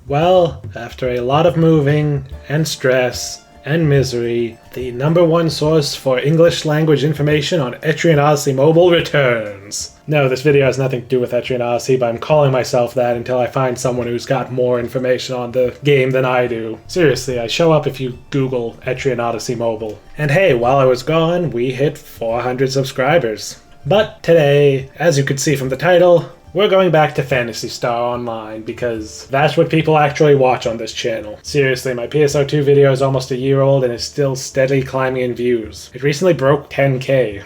Well, after a lot of moving and stress and misery, the #1 source for English language information on Etrian Odyssey Mobile returns. No, this video has nothing to do with Etrian Odyssey, but I'm calling myself that until I find someone who's got more information on the game than I do. Seriously, I show up if you Google Etrian Odyssey Mobile. And hey, while I was gone, we hit 400 subscribers. But today, as you could see from the title, we're going back to Phantasy Star Online because that's what people actually watch on this channel. Seriously, my PSO2 video is almost a year old and is still steadily climbing in views. It recently broke 10K.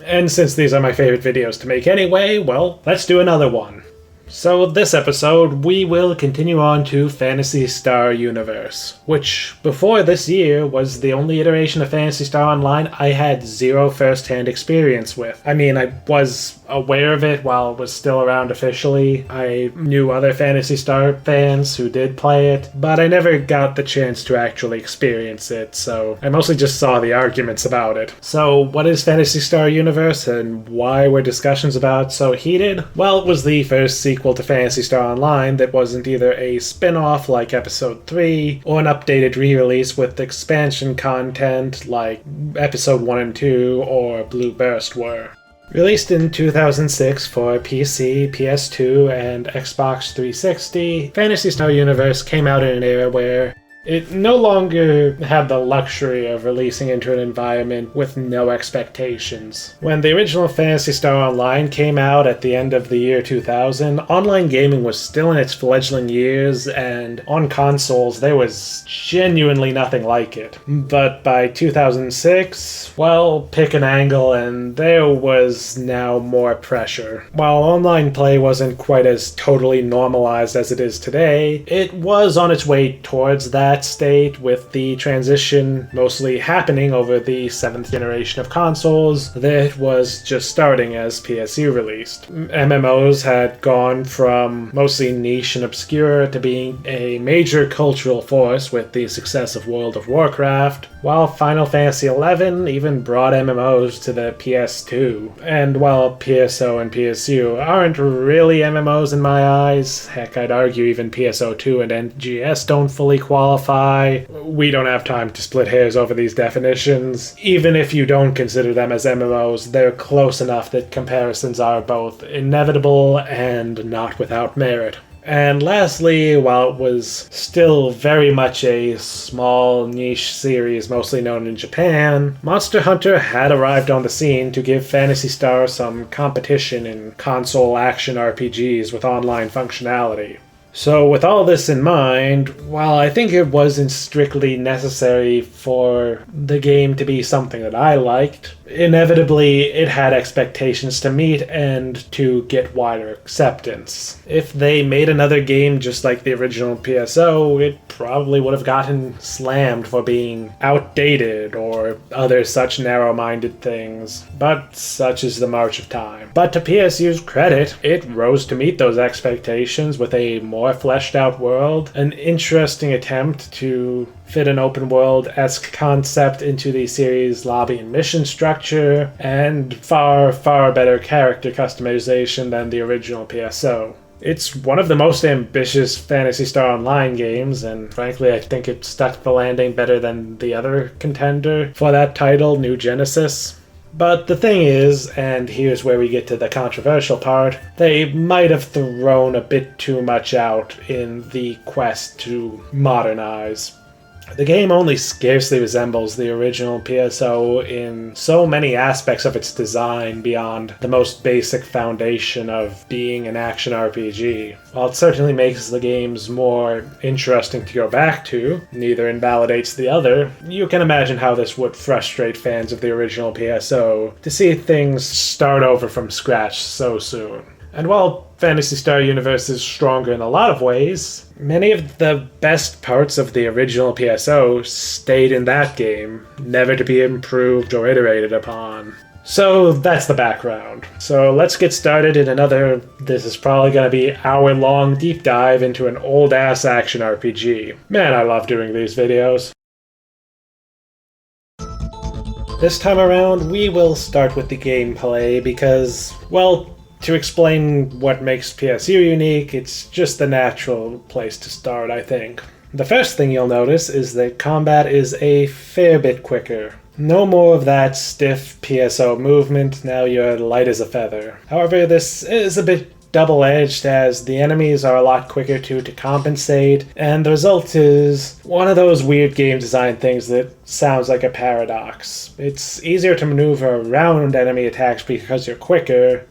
And since these are my favorite videos to make anyway, well, let's do another one. So this episode, we will continue on to Phantasy Star Universe, which before this year was the only iteration of Phantasy Star Online I had zero first-hand experience with. I mean, I was aware of it while it was still around officially. I knew other Phantasy Star fans who did play it, but I never got the chance to actually experience it, so I mostly just saw the arguments about it. So what is Phantasy Star Universe and why were discussions about it so heated? Well, it was the first sequel to Phantasy Star Online that wasn't either a spin-off like Episode 3 or an updated re-release with expansion content like Episode 1 and 2 or Blue Burst were. Released in 2006 for PC, PS2, and Xbox 360, Phantasy Star Universe came out in an era where it no longer had the luxury of releasing into an environment with no expectations. When the original Phantasy Star Online came out at the end of the year 2000, online gaming was still in its fledgling years, and on consoles there was genuinely nothing like it. But by 2006, well, pick an angle and there was now more pressure. While online play wasn't quite as totally normalized as it is today, it was on its way towards that state, with the transition mostly happening over the 7th generation of consoles that was just starting as PSU released. MMOs had gone from mostly niche and obscure to being a major cultural force with the success of World of Warcraft, while Final Fantasy XI even brought MMOs to the PS2. And while PSO and PSU aren't really MMOs in my eyes, heck, I'd argue even PSO2 and NGS don't fully qualify. We don't have time to split hairs over these definitions. Even if you don't consider them as MMOs, they're close enough that comparisons are both inevitable and not without merit. And lastly, while it was still very much a small niche series mostly known in Japan, Monster Hunter had arrived on the scene to give Phantasy Star some competition in console action RPGs with online functionality. So with all this in mind, while I think it wasn't strictly necessary for the game to be something that I liked, inevitably it had expectations to meet and to get wider acceptance. If they made another game just like the original PSO, it probably would have gotten slammed for being outdated or other such narrow-minded things, but such is the march of time. But to PSU's credit, it rose to meet those expectations with a more fleshed out world, an interesting attempt to fit an open world-esque concept into the series' lobby and mission structure, and far, far better character customization than the original PSO. It's one of the most ambitious Phantasy Star Online games, and frankly I think it stuck the landing better than the other contender for that title, New Genesis. But the thing is, and here's where we get to the controversial part, they might have thrown a bit too much out in the quest to modernize. The game only scarcely resembles the original PSO in so many aspects of its design beyond the most basic foundation of being an action RPG. While it certainly makes the games more interesting to go back to, neither invalidates the other, you can imagine how this would frustrate fans of the original PSO to see things start over from scratch so soon. And while Phantasy Star Universe is stronger in a lot of ways, many of the best parts of the original PSO stayed in that game, never to be improved or iterated upon. So that's the background. So let's get started in this is probably going to be hour-long deep dive into an old-ass action RPG. Man, I love doing these videos. This time around, we will start with the gameplay because, well, to explain what makes PSU unique, it's just the natural place to start, I think. The first thing you'll notice is that combat is a fair bit quicker. No more of that stiff PSO movement, now you're light as a feather. However, this is a bit double-edged as the enemies are a lot quicker to compensate, and the result is one of those weird game design things that sounds like a paradox. It's easier to maneuver around enemy attacks because you're quicker,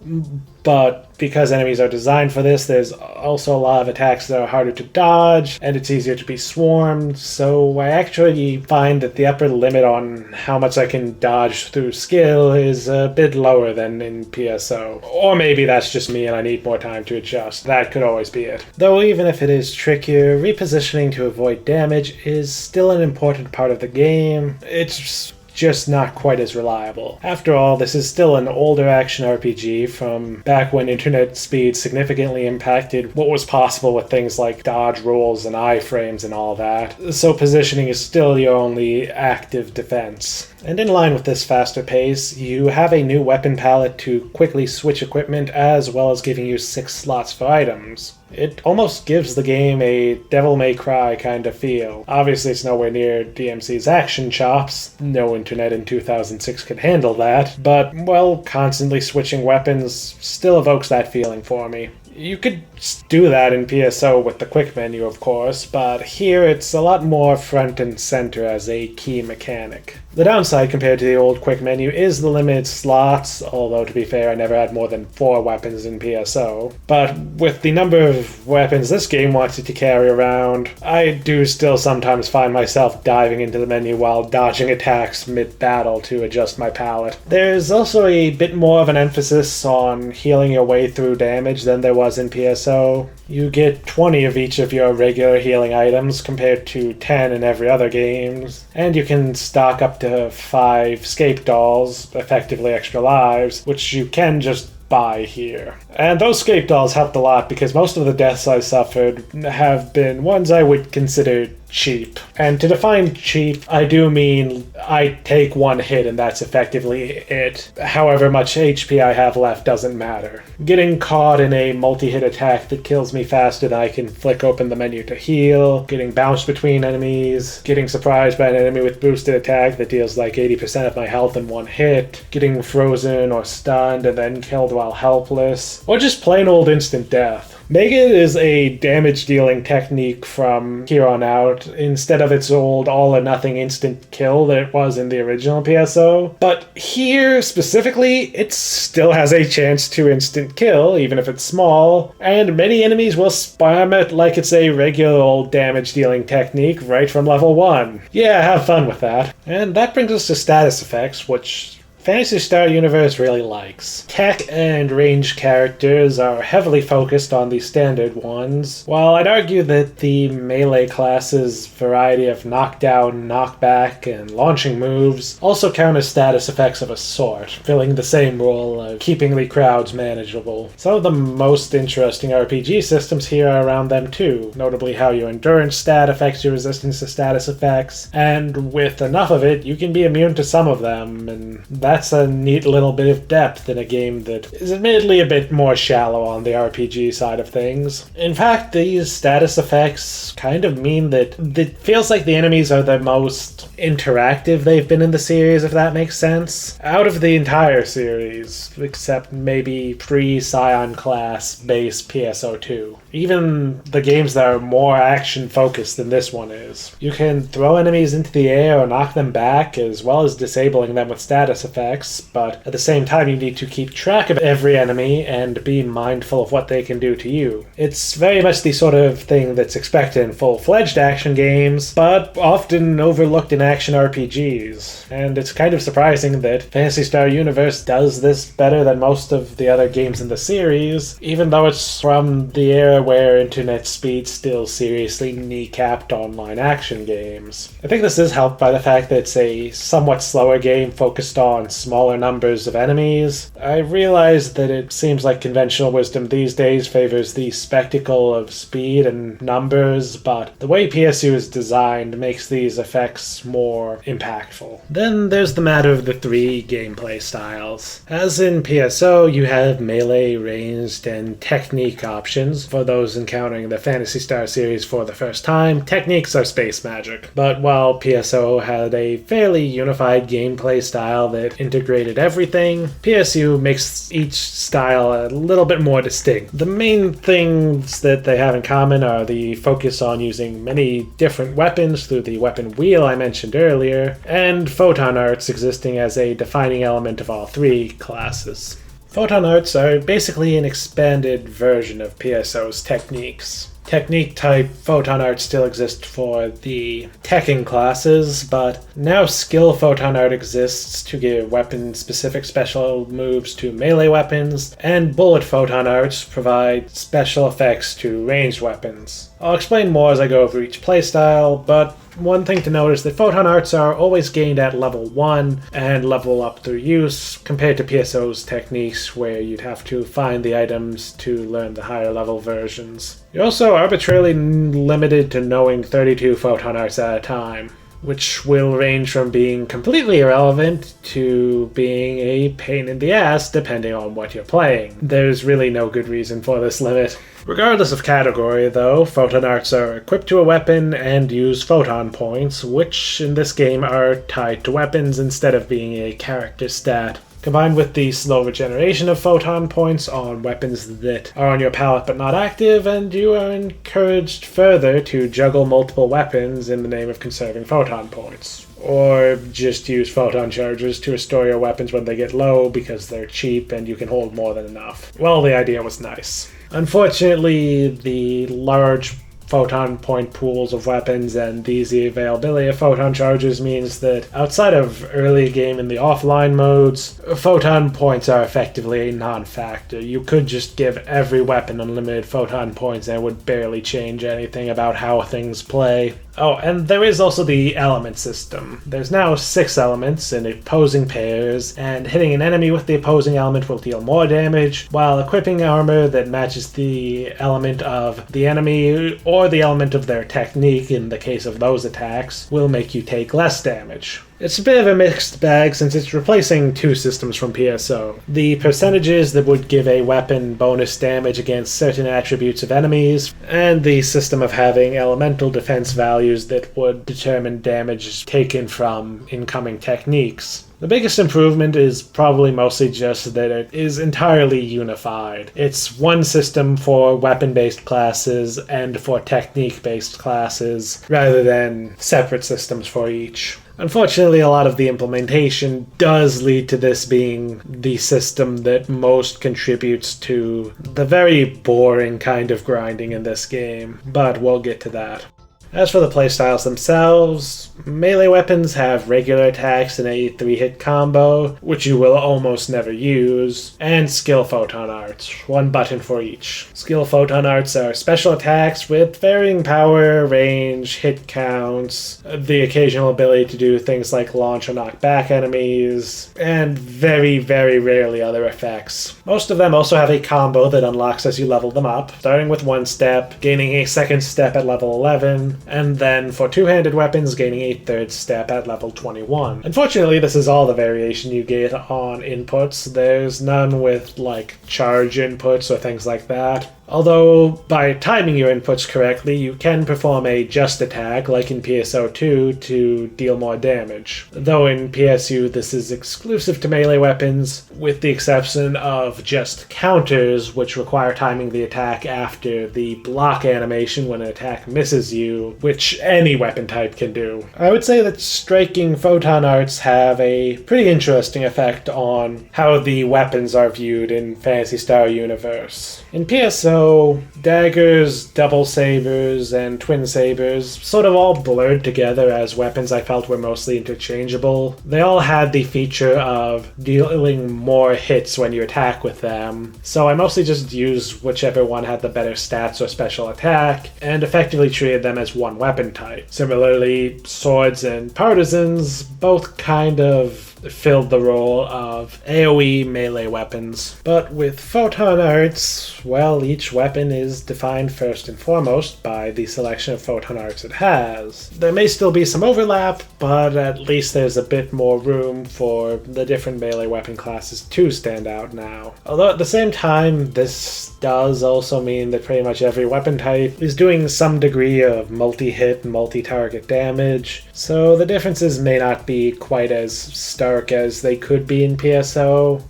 but because enemies are designed for this, there's also a lot of attacks that are harder to dodge, and it's easier to be swarmed, so I actually find that the upper limit on how much I can dodge through skill is a bit lower than in PSO. Or maybe that's just me and I need more time to adjust. That could always be it. Though even if it is trickier, repositioning to avoid damage is still an important part of the game. It's just not quite as reliable. After all, this is still an older action RPG from back when internet speed significantly impacted what was possible with things like dodge rolls and iframes and all that, so positioning is still your only active defense. And in line with this faster pace, you have a new weapon palette to quickly switch equipment as well as giving you 6 slots for items. It almost gives the game a Devil May Cry kind of feel. Obviously it's nowhere near DMC's action chops, no internet in 2006 could handle that, but, well, constantly switching weapons still evokes that feeling for me. You could do that in PSO with the quick menu, of course, but here it's a lot more front and center as a key mechanic. The downside compared to the old quick menu is the limited slots, although to be fair I never had more than 4 weapons in PSO. But with the number of weapons this game wants you to carry around, I do still sometimes find myself diving into the menu while dodging attacks mid-battle to adjust my palette. There's also a bit more of an emphasis on healing your way through damage than there was in PSO. You get 20 of each of your regular healing items compared to 10 in every other game, and you can stock up to 5 scape dolls, effectively extra lives, which you can just buy here. And those scape dolls helped a lot because most of the deaths I suffered have been ones I would consider cheap. And to define cheap, I do mean I take 1 hit and that's effectively it. However much HP I have left doesn't matter. Getting caught in a multi-hit attack that kills me faster than I can flick open the menu to heal, getting bounced between enemies, getting surprised by an enemy with boosted attack that deals like 80% of my health in 1 hit, getting frozen or stunned and then killed while helpless, or just plain old instant death. Make it is a damage-dealing technique from here on out, instead of its old all-or-nothing instant kill that it was in the original PSO. But here, specifically, it still has a chance to instant kill, even if it's small, and many enemies will spam it like it's a regular old damage-dealing technique right from level 1. Yeah, have fun with that. And that brings us to status effects, which Phantasy Star Universe really likes. Tech and ranged characters are heavily focused on the standard ones, while I'd argue that the melee class's variety of knockdown, knockback, and launching moves also count as status effects of a sort, filling the same role of keeping the crowds manageable. Some of the most interesting RPG systems here are around them too, notably how your endurance stat affects your resistance to status effects, and with enough of it, you can be immune to some of them, and that's a neat little bit of depth in a game that is admittedly a bit more shallow on the RPG side of things. In fact, these status effects kind of mean that it feels like the enemies are the most interactive they've been in the series, if that makes sense. Out of the entire series, except maybe pre-Scion class base PSO2. Even the games that are more action-focused than this one is. You can throw enemies into the air or knock them back, as well as disabling them with status effects, but at the same time you need to keep track of every enemy and be mindful of what they can do to you. It's very much the sort of thing that's expected in full-fledged action games, but often overlooked in action RPGs. And it's kind of surprising that Phantasy Star Universe does this better than most of the other games in the series, even though it's from the era era where internet speed still seriously kneecapped online action games. I think this is helped by the fact that it's a somewhat slower game focused on smaller numbers of enemies. I realize that it seems like conventional wisdom these days favors the spectacle of speed and numbers, but the way PSU is designed makes these effects more impactful. Then there's the matter of the three gameplay styles. As in PSO, you have melee, ranged, and technique options. For those encountering the Phantasy Star series for the first time, techniques are space magic. But while PSO had a fairly unified gameplay style that integrated everything, PSU makes each style a little bit more distinct. The main things that they have in common are the focus on using many different weapons through the weapon wheel I mentioned earlier, and photon arts existing as a defining element of all three classes. Photon arts are basically an expanded version of PSO's techniques. Technique-type photon art still exists for the Tekken classes, but now skill photon art exists to give weapon-specific special moves to melee weapons, and bullet photon arts provide special effects to ranged weapons. I'll explain more as I go over each playstyle, but one thing to note is that photon arts are always gained at level 1 and level up through use, compared to PSO's techniques where you'd have to find the items to learn the higher level versions. You're also arbitrarily limited to knowing 32 photon arts at a time, which will range from being completely irrelevant to being a pain in the ass depending on what you're playing. There's really no good reason for this limit. Regardless of category, though, photon arts are equipped to a weapon and use photon points, which in this game are tied to weapons instead of being a character stat. Combined with the slow regeneration of photon points on weapons that are on your palette but not active, and you are encouraged further to juggle multiple weapons in the name of conserving photon points. Or just use photon charges to restore your weapons when they get low because they're cheap and you can hold more than enough. Well, the idea was nice. Unfortunately, the large photon point pools of weapons and the easy availability of photon charges means that outside of early game in the offline modes, photon points are effectively a non-factor. You could just give every weapon unlimited photon points and it would barely change anything about how things play. Oh, and there is also the element system. There's now 6 elements in opposing pairs, and hitting an enemy with the opposing element will deal more damage, while equipping armor that matches the element of the enemy or the element of their technique in the case of those attacks will make you take less damage. It's a bit of a mixed bag since it's replacing 2 systems from PSO. The percentages that would give a weapon bonus damage against certain attributes of enemies, and the system of having elemental defense values that would determine damage taken from incoming techniques. The biggest improvement is probably mostly just that it is entirely unified. It's one system for weapon-based classes and for technique-based classes, rather than separate systems for each. Unfortunately, a lot of the implementation does lead to this being the system that most contributes to the very boring kind of grinding in this game, but we'll get to that. As for the playstyles themselves, melee weapons have regular attacks in a 3-hit combo, which you will almost never use, and skill photon arts, 1 button for each. Skill photon arts are special attacks with varying power, range, hit counts, the occasional ability to do things like launch or knock back enemies, and very, very rarely other effects. Most of them also have a combo that unlocks as you level them up, starting with 1 step, gaining a 2nd step at level 11, and then for 2-handed weapons gaining a 3rd step at level 21. Unfortunately, this is all the variation you get on inputs. There's none with like charge inputs or things like that. Although, by timing your inputs correctly, you can perform a just attack, like in PSO2, to deal more damage. Though in PSU this is exclusive to melee weapons, with the exception of just counters, which require timing the attack after the block animation when an attack misses you, which any weapon type can do. I would say that striking photon arts have a pretty interesting effect on how the weapons are viewed in Phantasy Star Universe. In PSO, So daggers, double sabers, and twin sabers sort of all blurred together as weapons I felt were mostly interchangeable. They all had the feature of dealing more hits when you attack with them, so I mostly just used whichever one had the better stats or special attack, and effectively treated them as one weapon type. Similarly, swords and partisans both kind of filled the role of AoE melee weapons. But with photon arts, well, each weapon is defined first and foremost by the selection of photon arts it has. There may still be some overlap, but at least there's a bit more room for the different melee weapon classes to stand out now. Although at the same time, this does also mean that pretty much every weapon type is doing some degree of multi-hit, multi-target damage, so the differences may not be quite as stark as they could be in PSO,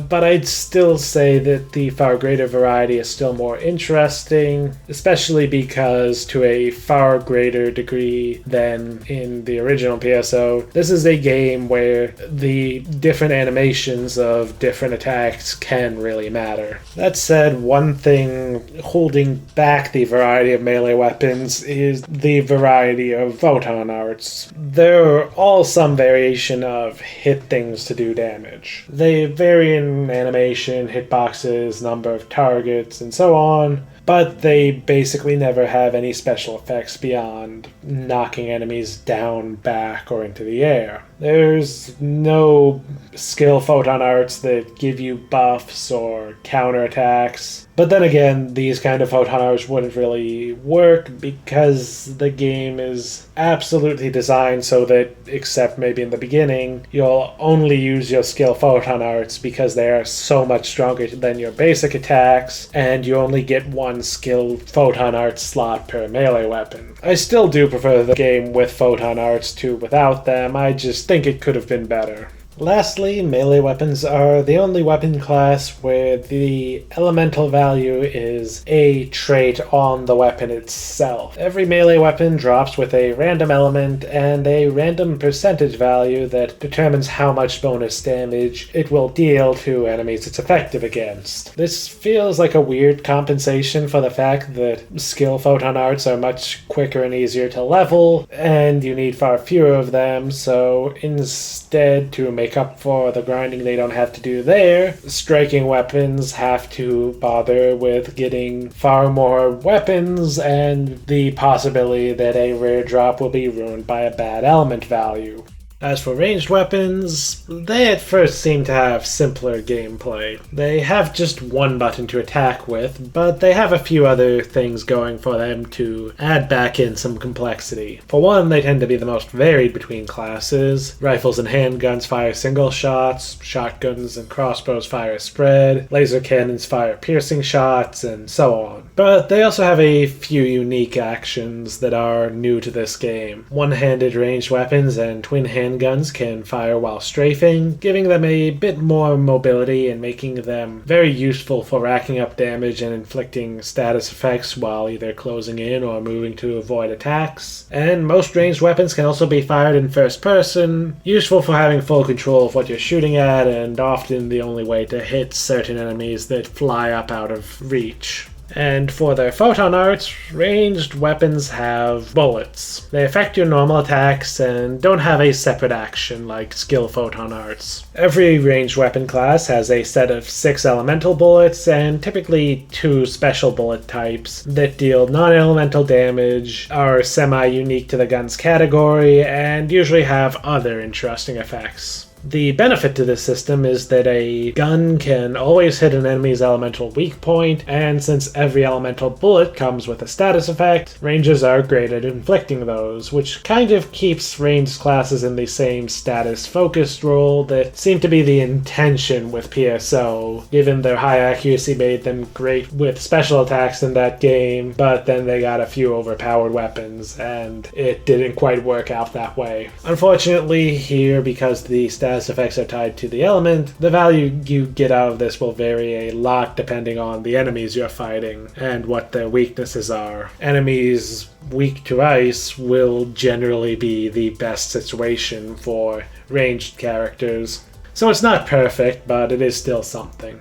but I'd still say that the far greater variety is still more interesting, especially because to a far greater degree than in the original PSO, this is a game where the different animations of different attacks can really matter. That said, one thing holding back the variety of melee weapons is the variety of photon arts. There are all some variation of hit things to do damage. They vary in animation, hitboxes, number of targets, and so on, but they basically never have any special effects beyond knocking enemies down, back, or into the air. There's no skill photon arts that give you buffs or counterattacks. But then again, these kind of photon arts wouldn't really work because the game is absolutely designed so that, except maybe in the beginning, you'll only use your skill photon arts because they are so much stronger than your basic attacks, and you only get one skill photon art slot per melee weapon. I still do prefer the game with photon arts to without them. I just think it could have been better. Lastly, melee weapons are the only weapon class where the elemental value is a trait on the weapon itself. Every melee weapon drops with a random element and a random percentage value that determines how much bonus damage it will deal to enemies it's effective against. This feels like a weird compensation for the fact that skill photon arts are much quicker and easier to level, and you need far fewer of them, so instead, to make up for the grinding they don't have to do there, striking weapons have to bother with getting far more weapons and the possibility that a rare drop will be ruined by a bad element value. As for ranged weapons, they at first seem to have simpler gameplay. They have just one button to attack with, but they have a few other things going for them to add back in some complexity. For one, they tend to be the most varied between classes. Rifles and handguns fire single shots, shotguns and crossbows fire spread, laser cannons fire piercing shots, and so on. But they also have a few unique actions that are new to this game. One-handed ranged weapons and twin-handed handguns can fire while strafing, giving them a bit more mobility and making them very useful for racking up damage and inflicting status effects while either closing in or moving to avoid attacks. And most ranged weapons can also be fired in first person, useful for having full control of what you're shooting at and often the only way to hit certain enemies that fly up out of reach. And for their photon arts, ranged weapons have bullets. They affect your normal attacks and don't have a separate action like skill photon arts. Every ranged weapon class has a set of 6 elemental bullets and typically 2 special bullet types that deal non-elemental damage, are semi-unique to the gun's category, and usually have other interesting effects. The benefit to this system is that a gun can always hit an enemy's elemental weak point, and since every elemental bullet comes with a status effect, ranges are great at inflicting those, which kind of keeps ranged classes in the same status-focused role that seemed to be the intention with PSO, given their high accuracy made them great with special attacks in that game, but then they got a few overpowered weapons, and it didn't quite work out that way. Unfortunately, here, because the status effects are tied to the element, the value you get out of this will vary a lot depending on the enemies you're fighting and what their weaknesses are. Enemies weak to ice will generally be the best situation for ranged characters. So it's not perfect, but it is still something.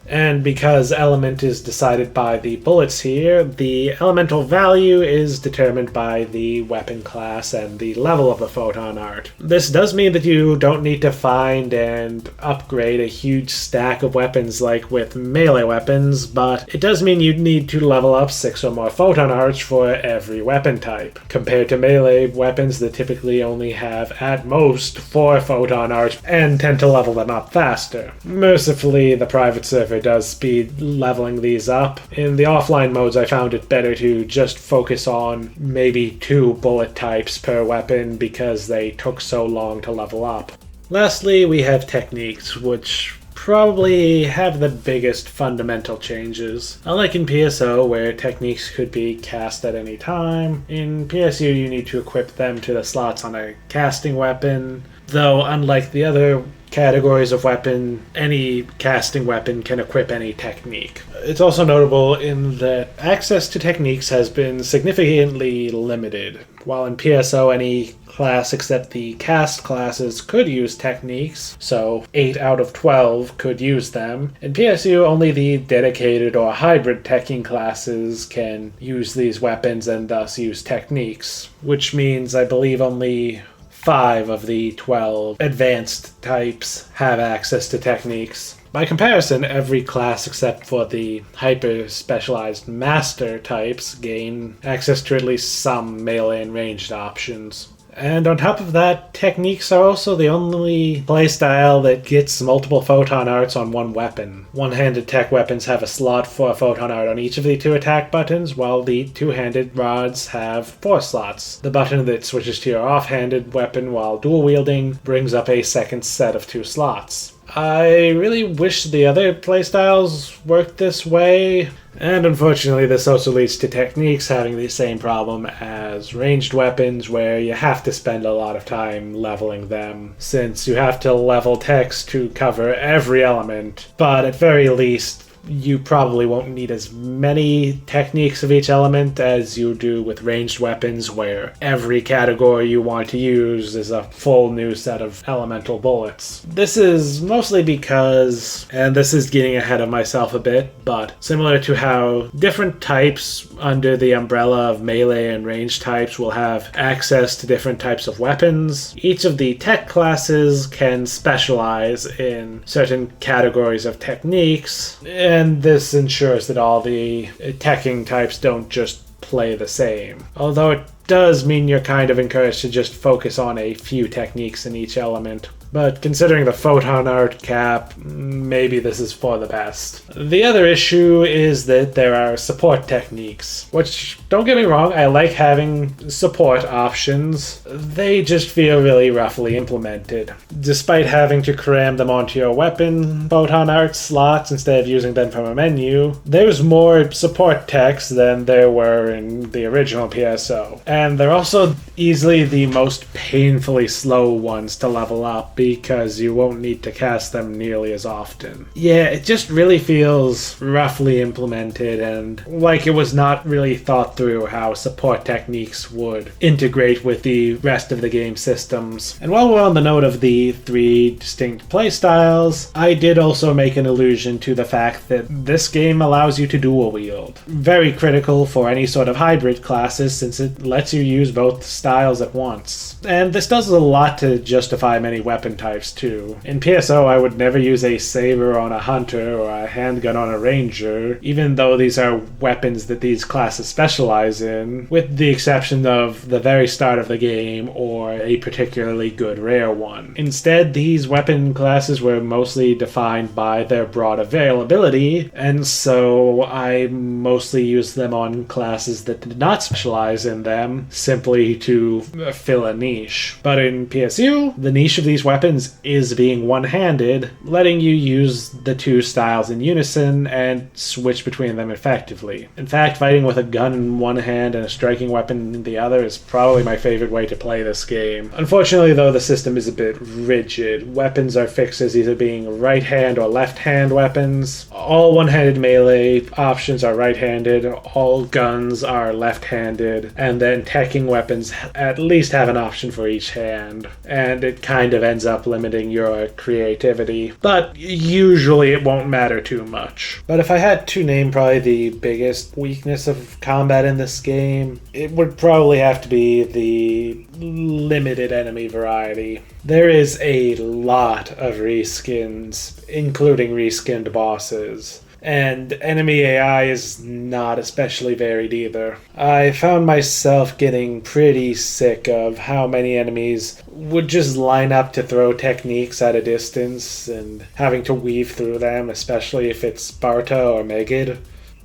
And because element is decided by the bullets here, the elemental value is determined by the weapon class and the level of the photon art. This does mean that you don't need to find and upgrade a huge stack of weapons like with melee weapons, but it does mean you need to level up 6 or more photon arts for every weapon type, compared to melee weapons that typically only have at most 4 photon arts and tend to level them up faster. Mercifully, the private server does speed leveling these up. In the offline modes, I found it better to just focus on maybe 2 bullet types per weapon because they took so long to level up. Lastly, we have techniques, which probably have the biggest fundamental changes. Unlike in PSO, where techniques could be cast at any time, in PSU you need to equip them to the slots on a casting weapon, though unlike the other categories of weapon, any casting weapon can equip any technique. It's also notable in that access to techniques has been significantly limited. While in PSO any class except the cast classes could use techniques, so 8 out of 12 could use them. In PSU, only the dedicated or hybrid teching classes can use these weapons and thus use techniques, which means I believe only 5 of the 12 advanced types have access to techniques. By comparison, every class except for the hyper-specialized master types gain access to at least some melee and ranged options. And on top of that, techniques are also the only playstyle that gets multiple photon arts on one weapon. One-handed tech weapons have a slot for a photon art on each of the 2 attack buttons, while the two-handed rods have 4 slots. The button that switches to your off-handed weapon while dual-wielding brings up a second set of 2 slots. I really wish the other playstyles worked this way, and unfortunately this also leads to techniques having the same problem as ranged weapons, where you have to spend a lot of time leveling them, since you have to level techs to cover every element, but at very least you probably won't need as many techniques of each element as you do with ranged weapons, where every category you want to use is a full new set of elemental bullets. This is mostly because, and this is getting ahead of myself a bit, but similar to how different types under the umbrella of melee and ranged types will have access to different types of weapons, each of the tech classes can specialize in certain categories of techniques, and this ensures that all the teching types don't just play the same. Although it does mean you're kind of encouraged to just focus on a few techniques in each element. But considering the photon art cap, maybe this is for the best. The other issue is that there are support techniques, which, don't get me wrong, I like having support options. They just feel really roughly implemented. Despite having to cram them onto your weapon photon art slots instead of using them from a menu, there's more support techs than there were in the original PSO. And they're also easily the most painfully slow ones to level up, because you won't need to cast them nearly as often. Yeah, it just really feels roughly implemented and like it was not really thought through how support techniques would integrate with the rest of the game systems. And while we're on the note of the 3 distinct playstyles, I did also make an allusion to the fact that this game allows you to dual wield. Very critical for any sort of hybrid classes, since it lets you use both styles at once. And this does a lot to justify many weapon types too. In PSO, I would never use a saber on a hunter or a handgun on a ranger, even though these are weapons that these classes specialize in, with the exception of the very start of the game or a particularly good rare one. Instead, these weapon classes were mostly defined by their broad availability, and so I mostly used them on classes that did not specialize in them, simply to fill a niche. But in PSU, the niche of these weapons is being one-handed, letting you use the 2 styles in unison and switch between them effectively. In fact, fighting with a gun in one hand and a striking weapon in the other is probably my favorite way to play this game. Unfortunately, though, the system is a bit rigid. Weapons are fixed as either being right-hand or left-hand weapons. All one-handed melee options are right-handed, all guns are left-handed, and then attacking weapons at least have an option for each hand, and it kind of ends up limiting your creativity, but usually it won't matter too much. But if I had to name probably the biggest weakness of combat in this game, it would probably have to be the limited enemy variety. There is a lot of reskins, including reskinned bosses. And enemy AI is not especially varied either. I found myself getting pretty sick of how many enemies would just line up to throw techniques at a distance and having to weave through them, especially if it's Sparta or Megid.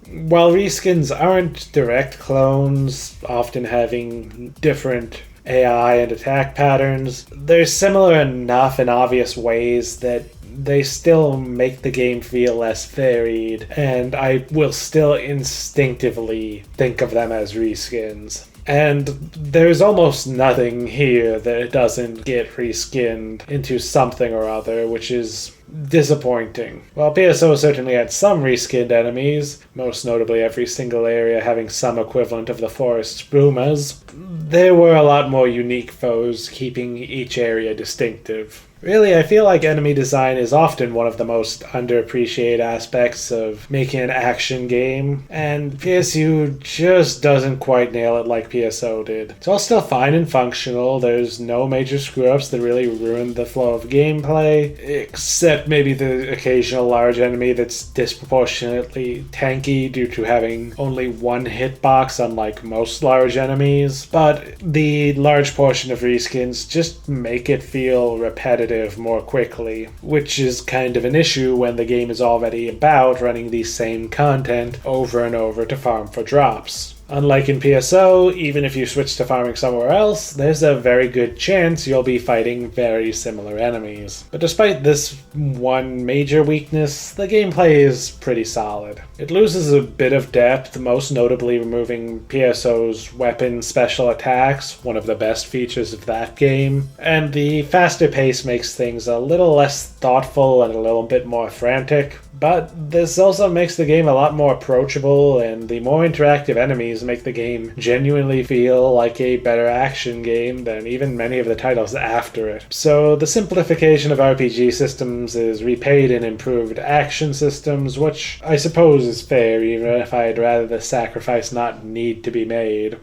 While reskins aren't direct clones, often having different AI and attack patterns, they're similar enough in obvious ways that they still make the game feel less varied, and I will still instinctively think of them as reskins. And there's almost nothing here that doesn't get reskinned into something or other, which is disappointing. While PSO certainly had some reskinned enemies, most notably every single area having some equivalent of the forest's Brumas, there were a lot more unique foes, keeping each area distinctive. Really, I feel like enemy design is often one of the most underappreciated aspects of making an action game, and PSU just doesn't quite nail it like PSO did. It's all still fine and functional, there's no major screw-ups that really ruin the flow of gameplay, except maybe the occasional large enemy that's disproportionately tanky due to having only one hitbox unlike most large enemies, but the large portion of reskins just make it feel repetitive more quickly, which is kind of an issue when the game is already about running the same content over and over to farm for drops. Unlike in PSO, even if you switch to farming somewhere else, there's a very good chance you'll be fighting very similar enemies. But despite this one major weakness, the gameplay is pretty solid. It loses a bit of depth, most notably removing PSO's weapon special attacks, one of the best features of that game, and the faster pace makes things a little less thoughtful and a little bit more frantic. But this also makes the game a lot more approachable, and the more interactive enemies make the game genuinely feel like a better action game than even many of the titles after it. So the simplification of RPG systems is repaid in improved action systems, which I suppose is fair, even if I'd rather the sacrifice not need to be made.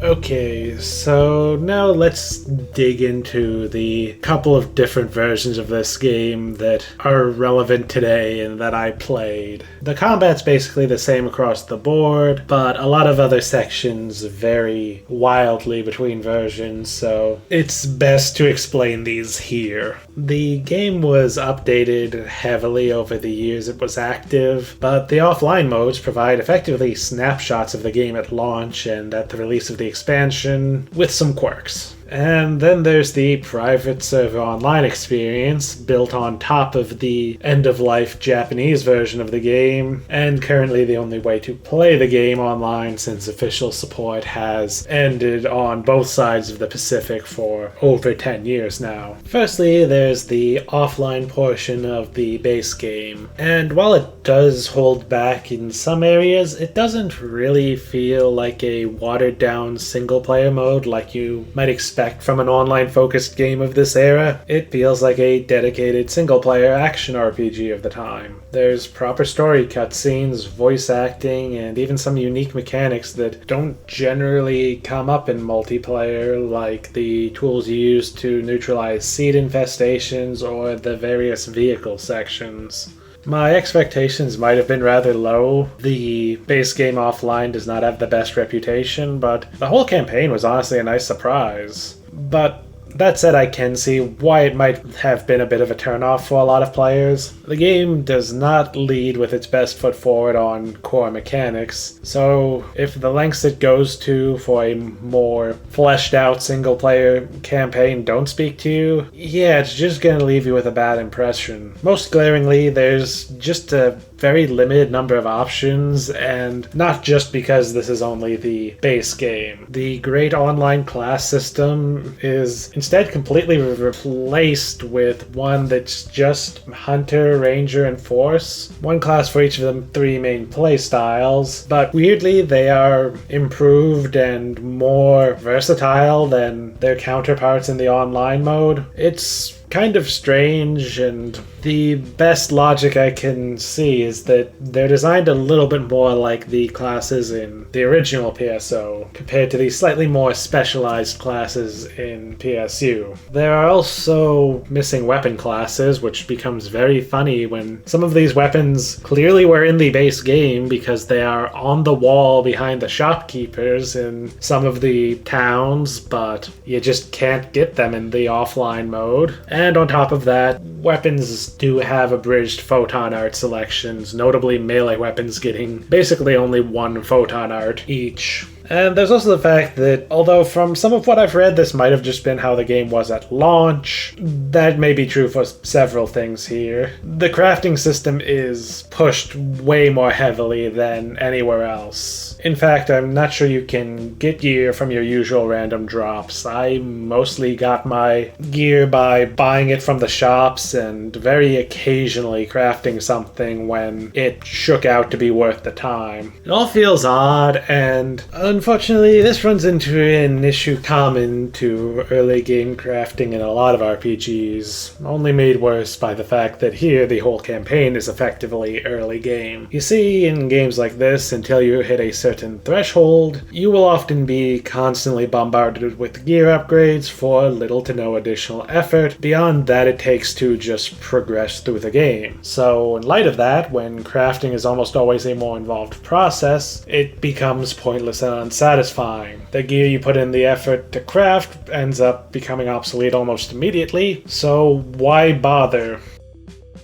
Okay, so now let's dig into the couple of different versions of this game that are relevant today and that I played. The combat's basically the same across the board, but a lot of other sections vary wildly between versions, so it's best to explain these here. The game was updated heavily over the years it was active, but the offline modes provide effectively snapshots of the game at launch and at the release of the expansion, with some quirks. And then there's the private server online experience, built on top of the end-of-life Japanese version of the game, and currently the only way to play the game online since official support has ended on both sides of the Pacific for over 10 years now. Firstly, there's the offline portion of the base game, and while it does hold back in some areas, it doesn't really feel like a watered-down single-player mode like you might expect from an online-focused game of this era. It feels like a dedicated single-player action RPG of the time. There's proper story cutscenes, voice acting, and even some unique mechanics that don't generally come up in multiplayer, like the tools you use to neutralize seed infestations or the various vehicle sections. My expectations might have been rather low. The base game offline does not have the best reputation, but the whole campaign was honestly a nice surprise. But that said, I can see why it might have been a bit of a turnoff for a lot of players. The game does not lead with its best foot forward on core mechanics, so if the lengths it goes to for a more fleshed out single player campaign don't speak to you, yeah, it's just gonna leave you with a bad impression. Most glaringly, there's just a very limited number of options, and not just because this is only the base game. The great online class system is instead completely replaced with one that's just Hunter, Ranger, and Force. One class for each of the three main play styles, but weirdly they are improved and more versatile than their counterparts in the online mode. It's kind of strange, and the best logic I can see is that they're designed a little bit more like the classes in the original PSO compared to the slightly more specialized classes in PSU. There are also missing weapon classes, which becomes very funny when some of these weapons clearly were in the base game because they are on the wall behind the shopkeepers in some of the towns, but you just can't get them in the offline mode. And on top of that, weapons do have abridged photon art selections, notably melee weapons getting basically only one photon art each. And there's also the fact that, although from some of what I've read, this might have just been how the game was at launch, that may be true for several things here. The crafting system is pushed way more heavily than anywhere else. In fact, I'm not sure you can get gear from your usual random drops. I mostly got my gear by buying it from the shops and very occasionally crafting something when it shook out to be worth the time. It all feels odd, and unfortunately, this runs into an issue common to early game crafting in a lot of RPGs, only made worse by the fact that here the whole campaign is effectively early game. You see, in games like this, until you hit a certain threshold, you will often be constantly bombarded with gear upgrades for little to no additional effort beyond that it takes to just progress through the game. So in light of that, when crafting is almost always a more involved process, it becomes pointless and unsatisfying. The gear you put in the effort to craft ends up becoming obsolete almost immediately, so why bother?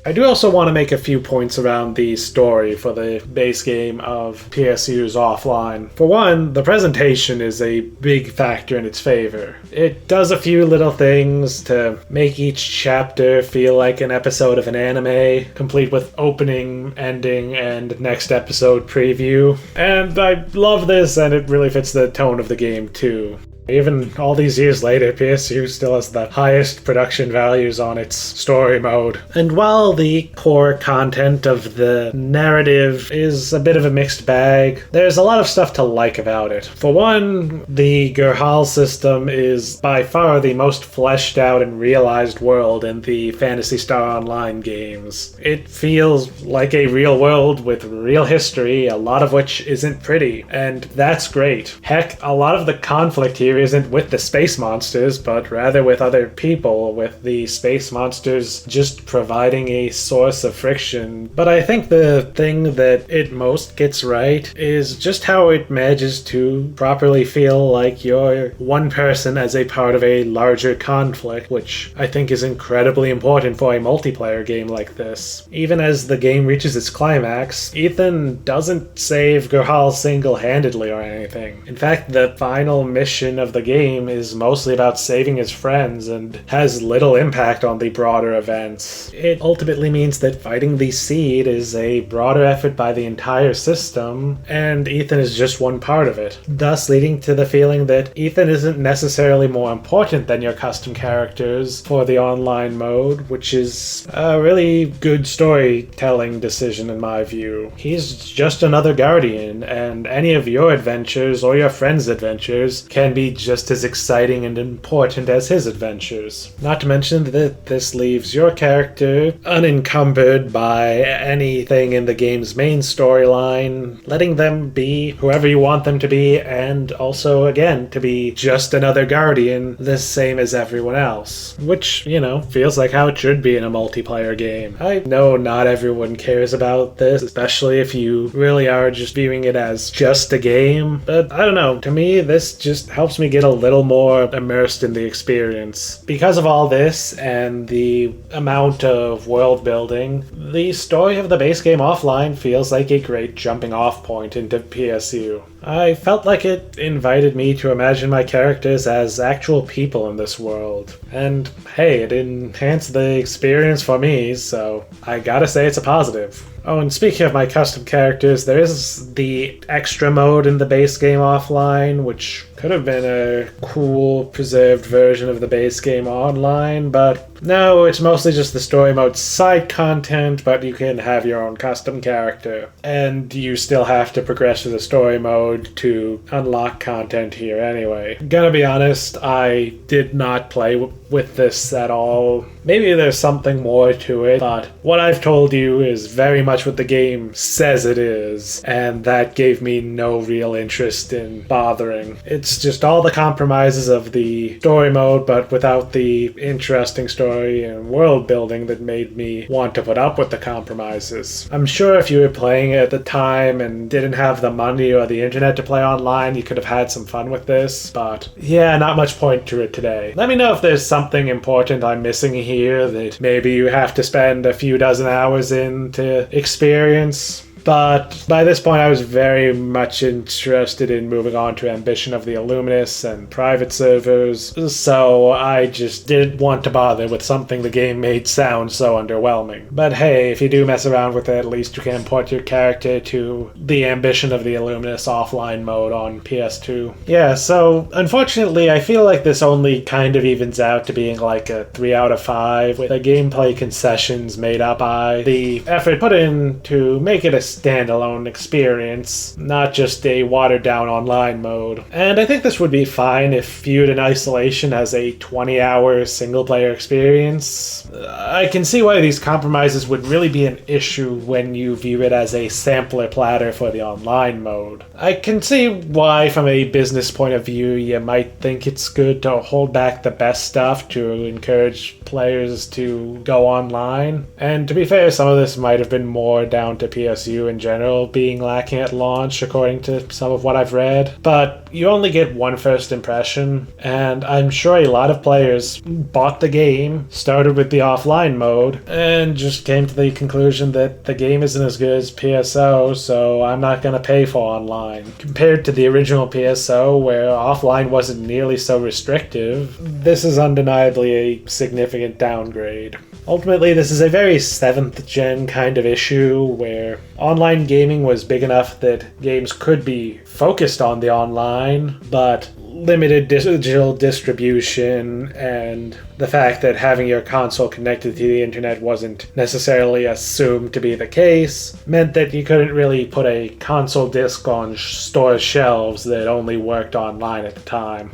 I do also want to make a few points around the story for the base game of PSU's offline. For one, the presentation is a big factor in its favor. It does a few little things to make each chapter feel like an episode of an anime, complete with opening, ending, and next episode preview. And I love this, and it really fits the tone of the game too. Even all these years later, PSU still has the highest production values on its story mode. And while the core content of the narrative is a bit of a mixed bag, there's a lot of stuff to like about it. For one, the Gurhal system is by far the most fleshed out and realized world in the Phantasy Star Online games. It feels like a real world with real history, a lot of which isn't pretty, and that's great. Heck, a lot of the conflict here isn't with the space monsters, but rather with other people, with the space monsters just providing a source of friction. But I think the thing that it most gets right is just how it manages to properly feel like you're one person as a part of a larger conflict, which I think is incredibly important for a multiplayer game like this. Even as the game reaches its climax, Ethan doesn't save Gurhal single-handedly or anything. In fact, the final mission of the game is mostly about saving his friends and has little impact on the broader events. It ultimately means that fighting the Seed is a broader effort by the entire system, and Ethan is just one part of it, thus leading to the feeling that Ethan isn't necessarily more important than your custom characters for the online mode, which is a really good storytelling decision in my view. He's just another Guardian, and any of your adventures or your friends' adventures can be just as exciting and important as his adventures. Not to mention that this leaves your character unencumbered by anything in the game's main storyline, letting them be whoever you want them to be, and also, again, to be just another Guardian, the same as everyone else. Which, feels like how it should be in a multiplayer game. I know not everyone cares about this, especially if you really are just viewing it as just a game, but I don't know, to me this just helps me get a little more immersed in the experience. Because of all this and the amount of world building, the story of the base game offline feels like a great jumping off point into PSU. I felt like it invited me to imagine my characters as actual people in this world. And hey, it enhanced the experience for me, so I gotta say it's a positive. Oh, and speaking of my custom characters, there is the extra mode in the base game offline, which could have been a cool, preserved version of the base game online, but no, it's mostly just the story mode side content, but you can have your own custom character. And you still have to progress through the story mode to unlock content here anyway. Gonna be honest, I did not play with this at all. Maybe there's something more to it, but what I've told you is very much what the game says it is, and that gave me no real interest in bothering. It's just all the compromises of the story mode, but without the interesting story and world building that made me want to put up with the compromises. I'm sure if you were playing it at the time and didn't have the money or the internet to play online, you could have had some fun with this, but yeah, not much point to it today. Let me know if there's something important I'm missing here that maybe you have to spend a few dozen hours in to experience. But by this point I was very much interested in moving on to Ambition of the Illuminous and private servers, so I just didn't want to bother with something the game made sound so underwhelming. But hey, if you do mess around with it, at least you can port your character to the Ambition of the Illuminous offline mode on PS2. Yeah, so unfortunately I feel like this only kind of evens out to being like a 3 out of 5, with the gameplay concessions made up by the effort put in to make it a standalone experience, not just a watered-down online mode. And I think this would be fine if viewed in isolation as a 20-hour single-player experience. I can see why these compromises would really be an issue when you view it as a sampler platter for the online mode. I can see why, from a business point of view, you might think it's good to hold back the best stuff to encourage players to go online. And to be fair, some of this might have been more down to PSU in general being lacking at launch, according to some of what I've read. But you only get one first impression, and I'm sure a lot of players bought the game, started with the offline mode, and just came to the conclusion that the game isn't as good as PSO, so I'm not going to pay for online. Compared to the original PSO, where offline wasn't nearly so restrictive, this is undeniably a significant downgrade. Ultimately, this is a very 7th gen kind of issue where online gaming was big enough that games could be focused on the online, but limited digital distribution and the fact that having your console connected to the internet wasn't necessarily assumed to be the case meant that you couldn't really put a console disc on store shelves that only worked online at the time.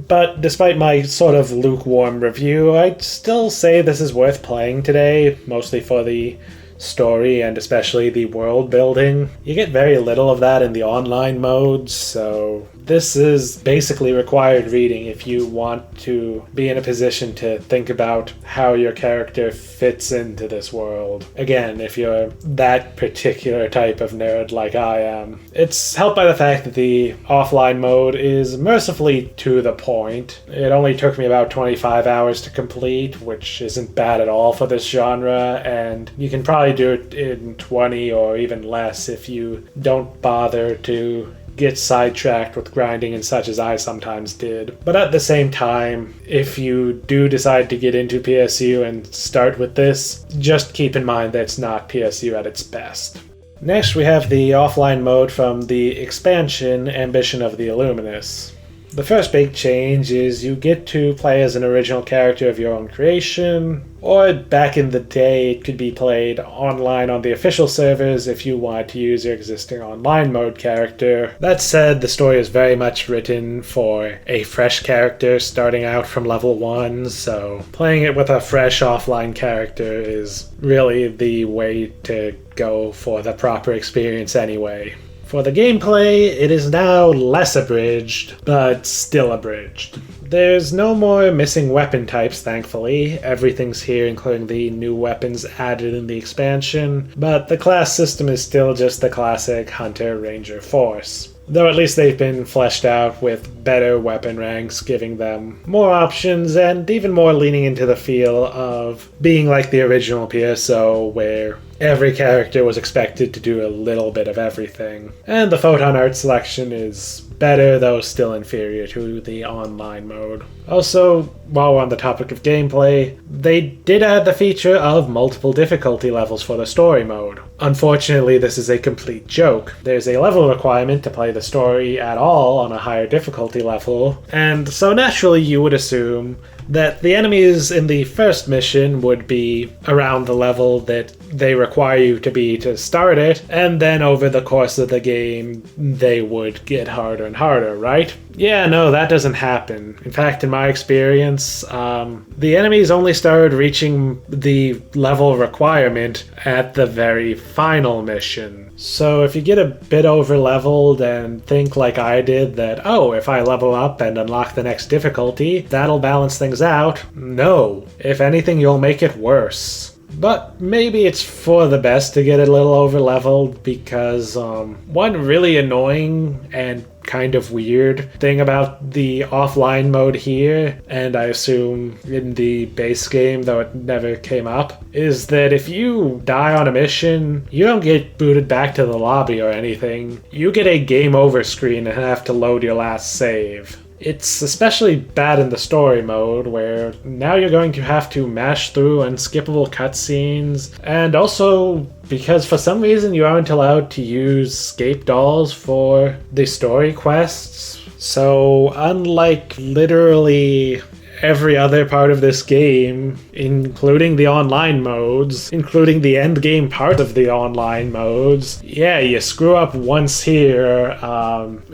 But despite my sort of lukewarm review, I'd still say this is worth playing today, mostly for the story and especially the world building. You get very little of that in the online modes, so this is basically required reading if you want to be in a position to think about how your character fits into this world. Again, if you're that particular type of nerd like I am. It's helped by the fact that the offline mode is mercifully to the point. It only took me about 25 hours to complete, which isn't bad at all for this genre, and you can probably do it in 20 or even less if you don't bother to get sidetracked with grinding and such as I sometimes did. But at the same time, if you do decide to get into PSU and start with this, just keep in mind that it's not PSU at its best. Next, we have the offline mode from the expansion Ambition of the Illuminous. The first big change is you get to play as an original character of your own creation, or back in the day it could be played online on the official servers if you want to use your existing online mode character. That said, the story is very much written for a fresh character starting out from level 1, so playing it with a fresh offline character is really the way to go for the proper experience anyway. For the gameplay, it is now less abridged, but still abridged. There's no more missing weapon types, thankfully. Everything's here, including the new weapons added in the expansion, but the class system is still just the classic Hunter, Ranger, Force. Though at least they've been fleshed out with better weapon ranks, giving them more options and even more leaning into the feel of being like the original PSO, where every character was expected to do a little bit of everything. And the photon art selection is better, though still inferior to the online mode. Also, while we're on the topic of gameplay, they did add the feature of multiple difficulty levels for the story mode. Unfortunately, this is a complete joke. There's a level requirement to play the story at all on a higher difficulty level, and so naturally you would assume that the enemies in the first mission would be around the level that they require you to be to start it, and then over the course of the game, they would get harder and harder, right? Yeah, no, that doesn't happen. In fact, in my experience, the enemies only started reaching the level requirement at the very final mission. So if you get a bit over-leveled and think like I did that, oh, if I level up and unlock the next difficulty, that'll balance things out, no. If anything, you'll make it worse. But maybe it's for the best to get a little over-leveled because one really annoying and kind of weird thing about the offline mode here, and I assume in the base game, though it never came up, is that if you die on a mission, you don't get booted back to the lobby or anything. You get a game over screen and have to load your last save. It's especially bad in the story mode, where now you're going to have to mash through unskippable cutscenes, and also because for some reason you aren't allowed to use scape dolls for the story quests. So unlike literally every other part of this game, including the online modes, including the end game part of the online modes, yeah, you screw up once here,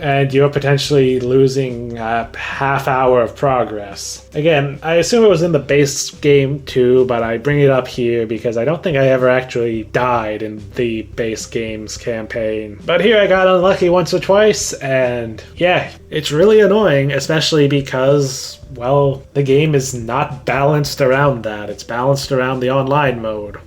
and you're potentially losing a half hour of progress. Again, I assume it was in the base game too, but I bring it up here because I don't think I ever actually died in the base game's campaign. But here I got unlucky once or twice, and yeah, it's really annoying, especially because, well, the game is not balanced around that. It's balanced around the online mode.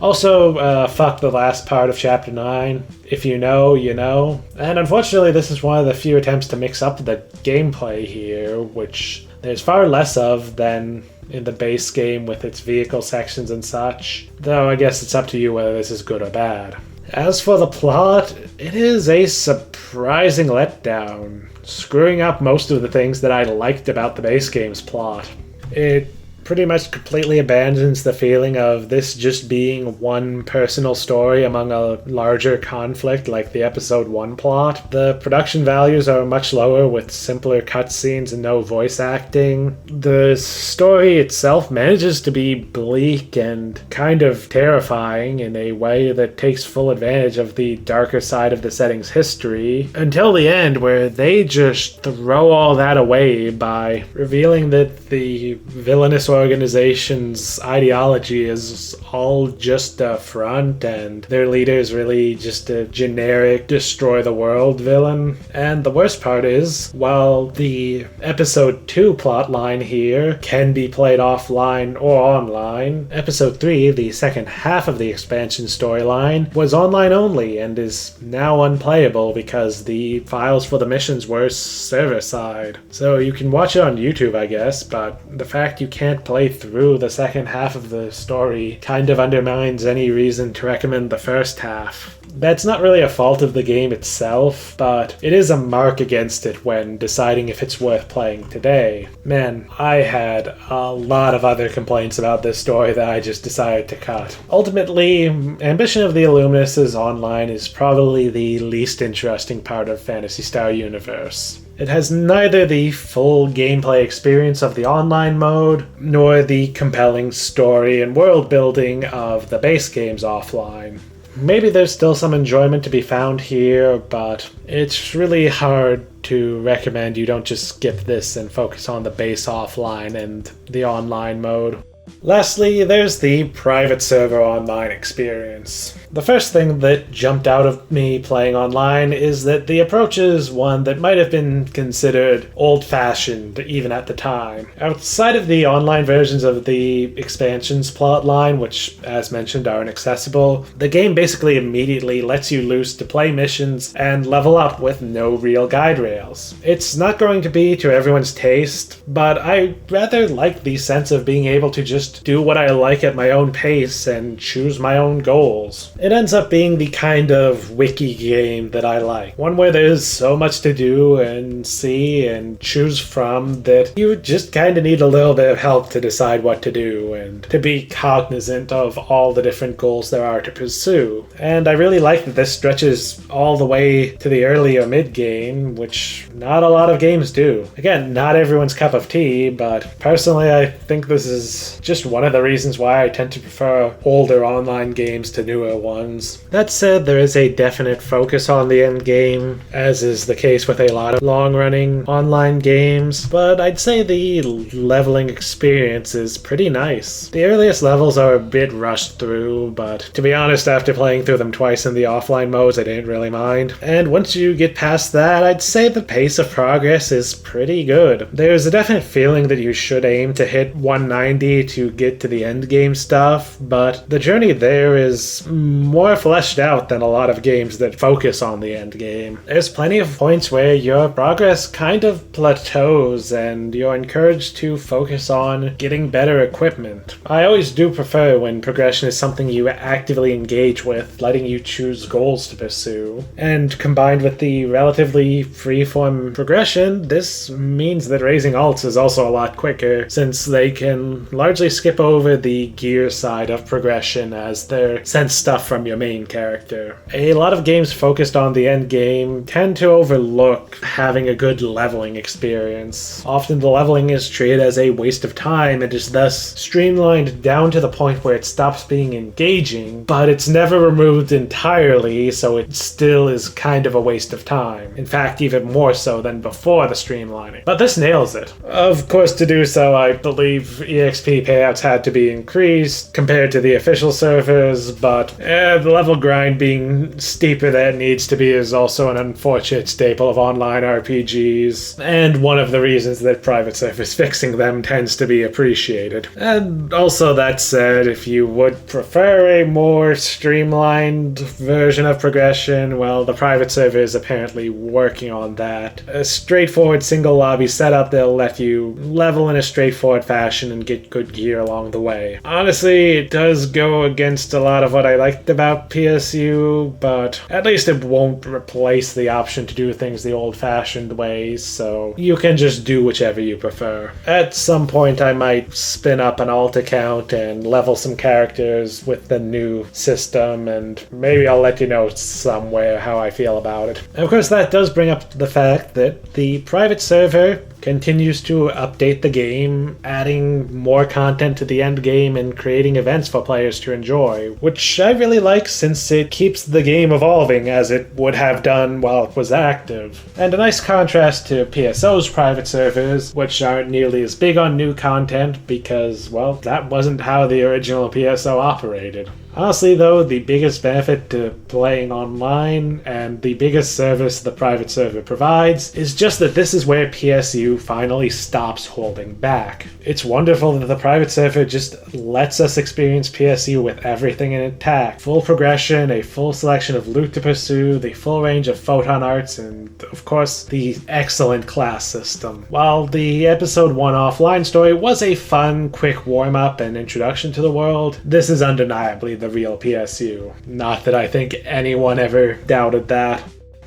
Also, fuck the last part of Chapter 9. If you know, you know. And unfortunately, this is one of the few attempts to mix up the gameplay here, which there's far less of than in the base game with its vehicle sections and such. Though I guess it's up to you whether this is good or bad. As for the plot, it is a surprising letdown, screwing up most of the things that I liked about the base game's plot. It pretty much completely abandons the feeling of this just being one personal story among a larger conflict like the episode 1 plot. The production values are much lower with simpler cutscenes and no voice acting. The story itself manages to be bleak and kind of terrifying in a way that takes full advantage of the darker side of the setting's history, until the end where they just throw all that away by revealing that the villainous organization's ideology is all just a front and their leader is really just a generic destroy the world villain. And the worst part is, while the episode 2 plotline here can be played offline or online, episode 3, the second half of the expansion storyline, was online only and is now unplayable because the files for the missions were server side. So you can watch it on YouTube, I guess, but the fact you can't play through the second half of the story kind of undermines any reason to recommend the first half. That's not really a fault of the game itself, but it is a mark against it when deciding if it's worth playing today. Man, I had a lot of other complaints about this story that I just decided to cut. Ultimately, Ambition of the Illuminists Online is probably the least interesting part of Phantasy Star Universe. It has neither the full gameplay experience of the online mode, nor the compelling story and world building of the base games offline. Maybe there's still some enjoyment to be found here, but it's really hard to recommend you don't just skip this and focus on the base offline and the online mode. Lastly, there's the private server online experience. The first thing that jumped out of me playing online is that the approach is one that might have been considered old-fashioned even at the time. Outside of the online versions of the expansions plotline, which, as mentioned, are inaccessible, the game basically immediately lets you loose to play missions and level up with no real guide rails. It's not going to be to everyone's taste, but I rather like the sense of being able to just just do what I like at my own pace and choose my own goals. It ends up being the kind of wiki game that I like. One where there's so much to do and see and choose from that you just kind of need a little bit of help to decide what to do and to be cognizant of all the different goals there are to pursue. And I really like that this stretches all the way to the early or mid game, which not a lot of games do. Again, not everyone's cup of tea, but personally I think this is just one of the reasons why I tend to prefer older online games to newer ones. That said, there is a definite focus on the end game, as is the case with a lot of long-running online games, but I'd say the leveling experience is pretty nice. The earliest levels are a bit rushed through, but to be honest, after playing through them twice in the offline modes, I didn't really mind. And once you get past that, I'd say the pace of progress is pretty good. There's a definite feeling that you should aim to hit 190 to get to the end game stuff, but the journey there is more fleshed out than a lot of games that focus on the end game. There's plenty of points where your progress kind of plateaus and you're encouraged to focus on getting better equipment. I always do prefer when progression is something you actively engage with, letting you choose goals to pursue. And combined with the relatively freeform progression, this means that raising alts is also a lot quicker, since they can largely skip over the gear side of progression as they're sent stuff from your main character. A lot of games focused on the end game tend to overlook having a good leveling experience. Often the leveling is treated as a waste of time and is thus streamlined down to the point where it stops being engaging, but it's never removed entirely, so it still is kind of a waste of time. In fact, even more so than before the streamlining. But this nails it. Of course, to do so, I believe EXP payouts had to be increased compared to the official servers, but the level grind being steeper than it needs to be is also an unfortunate staple of online RPGs, and one of the reasons that private servers fixing them tends to be appreciated. And also, that said, if you would prefer a more streamlined version of progression, well, the private server is apparently working on that. A straightforward single lobby setup that'll let you level in a straightforward fashion and get good gear along the way. Honestly, it does go against a lot of what I liked about PSU, but at least it won't replace the option to do things the old-fashioned ways, so you can just do whichever you prefer. At some point I might spin up an alt account and level some characters with the new system, and maybe I'll let you know somewhere how I feel about it. And of course, that does bring up the fact that the private server continues to update the game, adding more content to the end game and creating events for players to enjoy, which I really like since it keeps the game evolving as it would have done while it was active. And a nice contrast to PSO's private servers, which aren't nearly as big on new content because, well, that wasn't how the original PSO operated. Honestly though, the biggest benefit to playing online and the biggest service the private server provides is just that this is where PSU finally stops holding back. It's wonderful that the private server just lets us experience PSU with everything intact. Full progression, a full selection of loot to pursue, the full range of photon arts, and of course the excellent class system. While the episode 1 offline story was a fun, quick warm-up and introduction to the world, this is undeniably the real PSU. Not that I think anyone ever doubted that.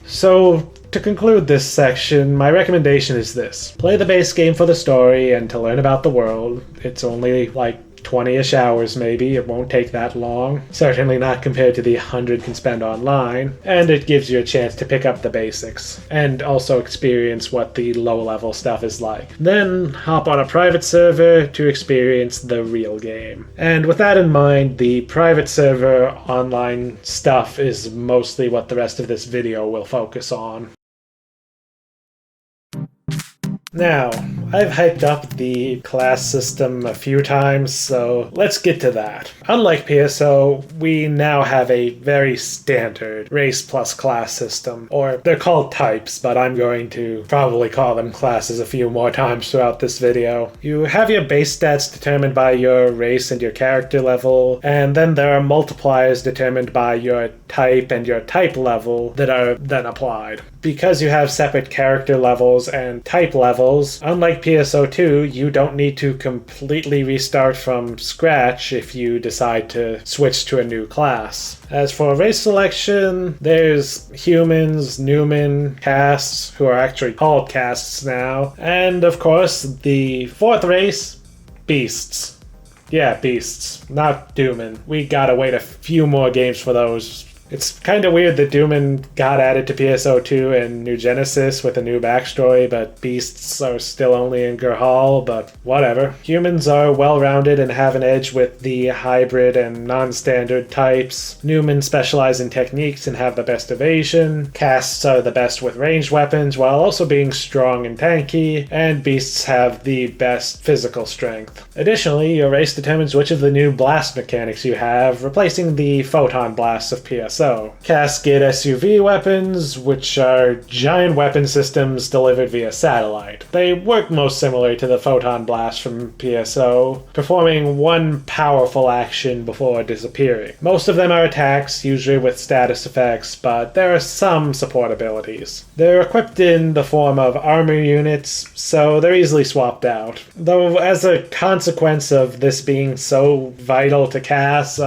So, to conclude this section, my recommendation is this. Play the base game for the story and to learn about the world. It's only like 20-ish hours maybe, it won't take that long. Certainly not compared to the 100 you can spend online, and it gives you a chance to pick up the basics, and also experience what the low-level stuff is like. Then hop on a private server to experience the real game. And with that in mind, the private server online stuff is mostly what the rest of this video will focus on. Now, I've hyped up the class system a few times, so let's get to that. Unlike PSO, we now have a very standard race plus class system, or they're called types, but I'm going to probably call them classes a few more times throughout this video. You have your base stats determined by your race and your character level, and then there are multipliers determined by your type and your type level that are then applied. Because you have separate character levels and type levels, unlike PSO2, you don't need to completely restart from scratch if you decide to switch to a new class. As for race selection, there's humans, Newman, castes, who are actually called castes now, and of course the fourth race, beasts. Yeah, beasts, not Dooman. We gotta wait a few more games for those. It's kind of weird that Dooman got added to PSO2 and New Genesis with a new backstory, but beasts are still only in Gerhal, but whatever. Humans are well-rounded and have an edge with the hybrid and non-standard types. Newman specialize in techniques and have the best evasion. Castes are the best with ranged weapons while also being strong and tanky, and beasts have the best physical strength. Additionally, your race determines which of the new blast mechanics you have, replacing the photon blasts of PSO. Castes get SUV weapons, which are giant weapon systems delivered via satellite. They work most similar to the photon blast from PSO, performing one powerful action before disappearing. Most of them are attacks, usually with status effects, but there are some support abilities. They're equipped in the form of armor units, so they're easily swapped out. Though as a consequence of this being so vital to castes,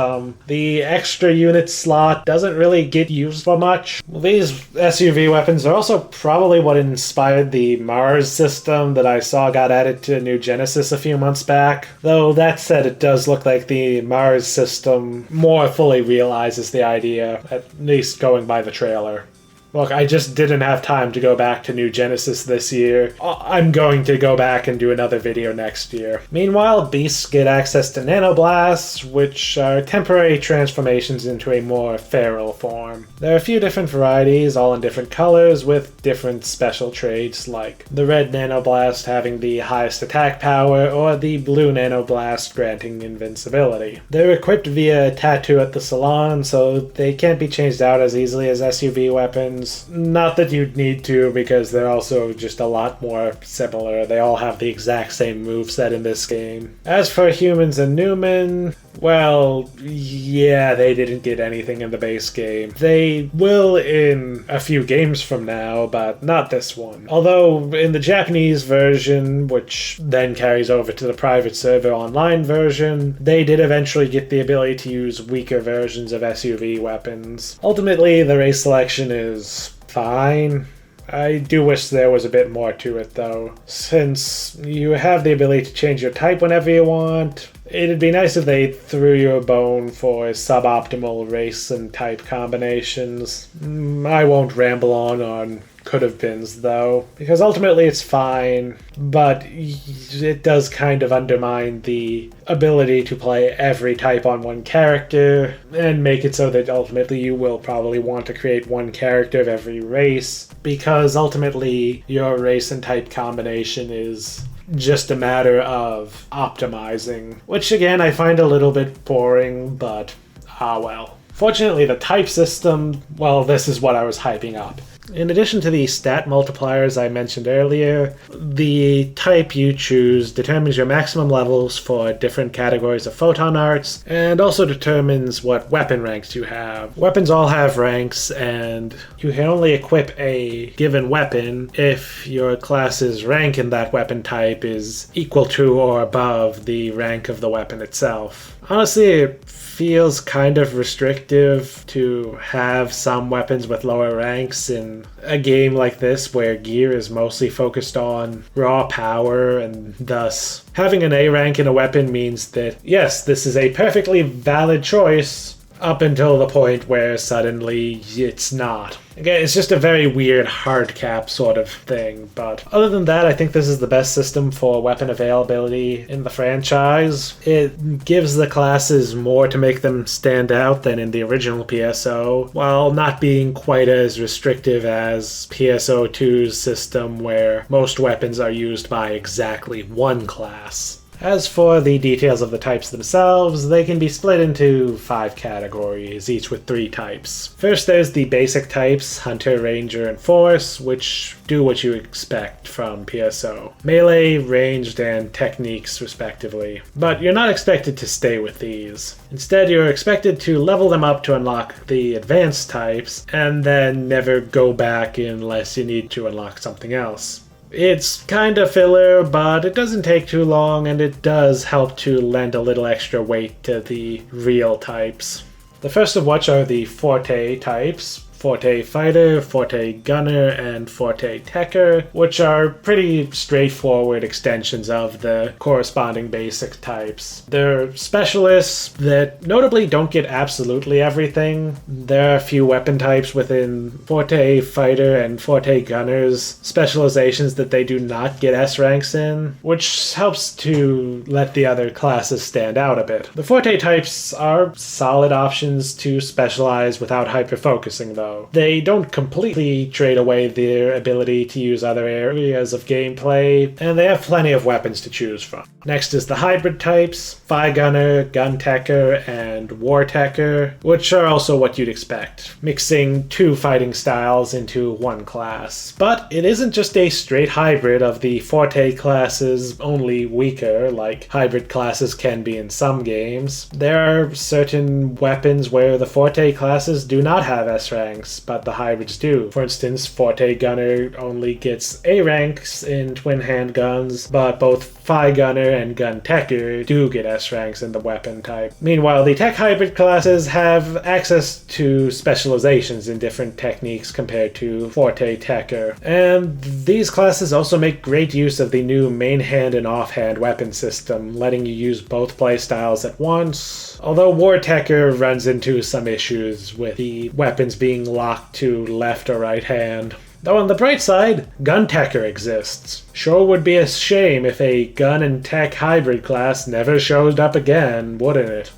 the extra unit slot doesn't really get used for much. These SUV weapons are also probably what inspired the Mars system that I saw got added to New Genesis a few months back. Though that said, it does look like the Mars system more fully realizes the idea, at least going by the trailer. Look, I just didn't have time to go back to New Genesis this year. I'm going to go back and do another video next year. Meanwhile, beasts get access to nanoblasts, which are temporary transformations into a more feral form. There are a few different varieties, all in different colors, with different special traits, like the red nanoblast having the highest attack power, or the blue nanoblast granting invincibility. They're equipped via a tattoo at the salon, so they can't be changed out as easily as SUV weapons. Not that you'd need to, because they're also just a lot more similar. They all have the exact same moveset in this game. As for humans and Newman, well, yeah, they didn't get anything in the base game. They will in a few games from now, but not this one. Although in the Japanese version, which then carries over to the private server online version, they did eventually get the ability to use weaker versions of SUV weapons. Ultimately, the race selection is fine. I do wish there was a bit more to it though. Since you have the ability to change your type whenever you want, it'd be nice if they threw you a bone for suboptimal race and type combinations. I won't ramble on could have beens though, because ultimately it's fine, but it does kind of undermine the ability to play every type on one character and make it so that ultimately you will probably want to create one character of every race, because ultimately your race and type combination is just a matter of optimizing, which again I find a little bit boring, but well. Fortunately, the type system, well, this is what I was hyping up. In addition to the stat multipliers I mentioned earlier, the type you choose determines your maximum levels for different categories of photon arts, and also determines what weapon ranks you have. Weapons all have ranks, and you can only equip a given weapon if your class's rank in that weapon type is equal to or above the rank of the weapon itself. Honestly, it feels kind of restrictive to have some weapons with lower ranks in a game like this where gear is mostly focused on raw power, and thus having an A rank in a weapon means that, yes, this is a perfectly valid choice up until the point where suddenly it's not. Again, it's just a very weird hard cap sort of thing, but other than that, I think this is the best system for weapon availability in the franchise. It gives the classes more to make them stand out than in the original PSO, while not being quite as restrictive as PSO2's system where most weapons are used by exactly one class. As for the details of the types themselves, they can be split into 5 categories, each with 3 types. First, there's the basic types, Hunter, Ranger, and Force, which do what you expect from PSO. Melee, ranged, and techniques, respectively. But you're not expected to stay with these. Instead, you're expected to level them up to unlock the advanced types, and then never go back unless you need to unlock something else. It's kinda filler, but it doesn't take too long, and it does help to lend a little extra weight to the real types. The first of which are the Forte types. Forte Fighter, Forte Gunner, and Forte Techer, which are pretty straightforward extensions of the corresponding basic types. They're specialists that notably don't get absolutely everything. There are a few weapon types within Forte Fighter and Forte Gunner's specializations that they do not get S ranks in, which helps to let the other classes stand out a bit. The Forte types are solid options to specialize without hyper-focusing though. They don't completely trade away their ability to use other areas of gameplay, and they have plenty of weapons to choose from. Next is the hybrid types, Phi Gunner, Gun Techer, and War Techer, which are also what you'd expect, mixing two fighting styles into one class. But it isn't just a straight hybrid of the Forte classes, only weaker, like hybrid classes can be in some games. There are certain weapons where the Forte classes do not have S ranks, but the hybrids do. For instance, Forte Gunner only gets A ranks in twin handguns, but both Phi Gunner and Gun Techer do get S ranks in the weapon type. Meanwhile, the tech hybrid classes have access to specializations in different techniques compared to Forte Techer. And these classes also make great use of the new main hand and offhand weapon system, letting you use both playstyles at once. Although War Techer runs into some issues with the weapons being locked to left or right hand. Though on the bright side, Gun Techer exists. Sure would be a shame if a gun and tech hybrid class never showed up again, wouldn't it?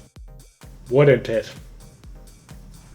Wouldn't it?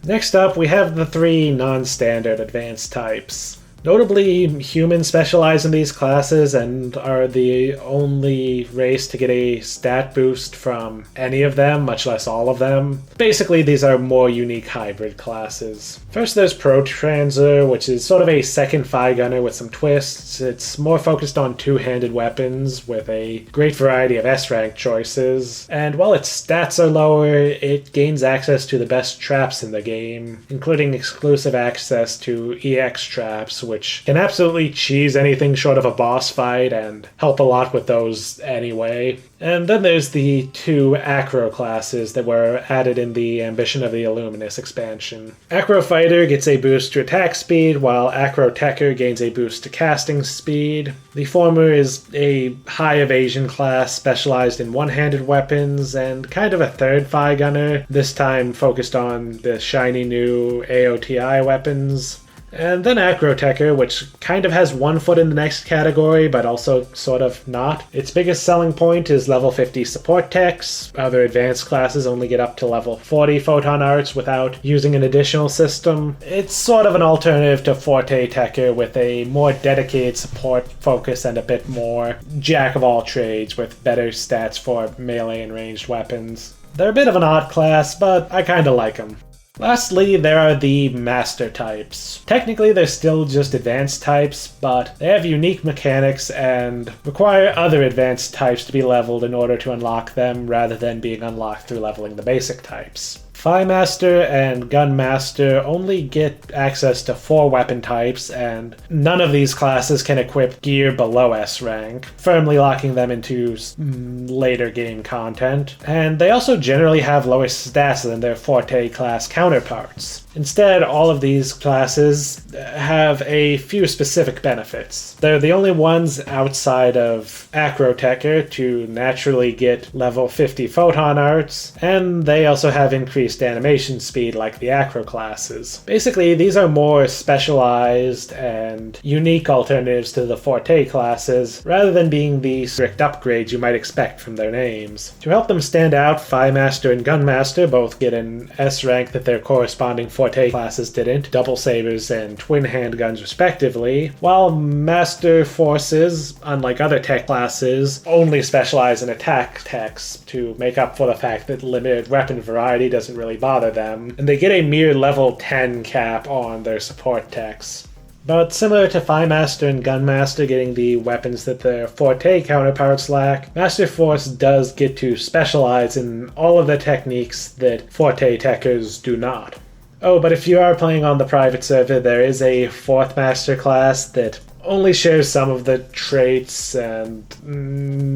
Next up, we have the three non-standard advanced types. Notably, humans specialize in these classes and are the only race to get a stat boost from any of them, much less all of them. Basically, these are more unique hybrid classes. First, there's Pro-Transer, which is sort of a second Phi Gunner with some twists. It's more focused on two-handed weapons with a great variety of S-rank choices. And while its stats are lower, it gains access to the best traps in the game, including exclusive access to EX traps, which can absolutely cheese anything short of a boss fight and help a lot with those anyway. And then there's the two Acro classes that were added in the Ambition of the Illuminous expansion. Acro Fighter gets a boost to attack speed, while Acro Techer gains a boost to casting speed. The former is a high evasion class specialized in one-handed weapons and kind of a third Phi Gunner, this time focused on the shiny new AOTI weapons. And then Acro Techer, which kind of has one foot in the next category, but also sort of not. Its biggest selling point is level 50 support techs. Other advanced classes only get up to level 40 photon arts without using an additional system. It's sort of an alternative to Forte Techer with a more dedicated support focus and a bit more jack of all trades with better stats for melee and ranged weapons. They're a bit of an odd class, but I kinda like them. Lastly, there are the Master types. Technically, they're still just advanced types, but they have unique mechanics and require other advanced types to be leveled in order to unlock them, rather than being unlocked through leveling the basic types. Phi Master and Gun Master only get access to 4 weapon types, and none of these classes can equip gear below S rank, firmly locking them into later game content. And they also generally have lower stats than their Forte class counterparts. Instead, all of these classes have a few specific benefits. They're the only ones outside of Acro Techer to naturally get level 50 photon arts, and they also have increased animation speed like the Acro classes. Basically, these are more specialized and unique alternatives to the Forte classes, rather than being the strict upgrades you might expect from their names. To help them stand out, Phi Master and Gun Master both get an S rank that their corresponding Forte classes didn't, double sabers and twin handguns respectively, while Master Forces, unlike other tech classes, only specialize in attack techs to make up for the fact that limited weapon variety doesn't really bother them, and they get a mere level 10 cap on their support techs. But similar to Phi Master and Gun Master getting the weapons that their Forte counterparts lack, Master Force does get to specialize in all of the techniques that Forte Techers do not. Oh, but if you are playing on the private server, there is a 4th Master class that only shares some of the traits, and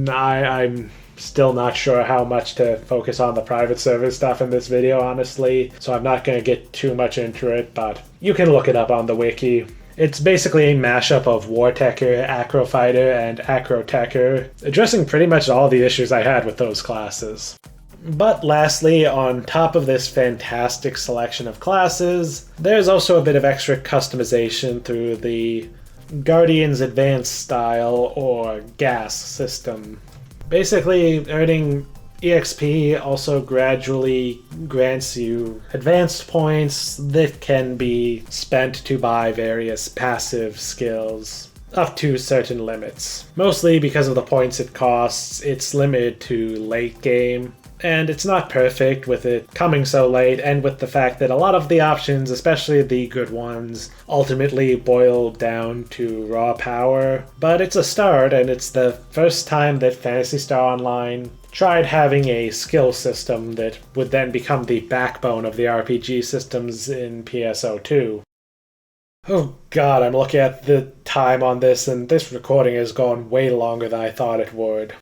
I'm still not sure how much to focus on the private server stuff in this video, honestly, so I'm not going to get too much into it, but you can look it up on the wiki. It's basically a mashup of Wartecker, Acrofighter, and Acrotecker, addressing pretty much all the issues I had with those classes. But lastly, on top of this fantastic selection of classes, there's also a bit of extra customization through the Guardian's Advanced Style or GAS system. Basically, earning EXP also gradually grants you advanced points that can be spent to buy various passive skills, up to certain limits. Mostly because of the points it costs, it's limited to late game, and it's not perfect with it coming so late, and with the fact that a lot of the options, especially the good ones, ultimately boil down to raw power. But it's a start, and it's the first time that Phantasy Star Online tried having a skill system that would then become the backbone of the RPG systems in PSO2. Oh god, I'm looking at the time on this, and this recording has gone way longer than I thought it would.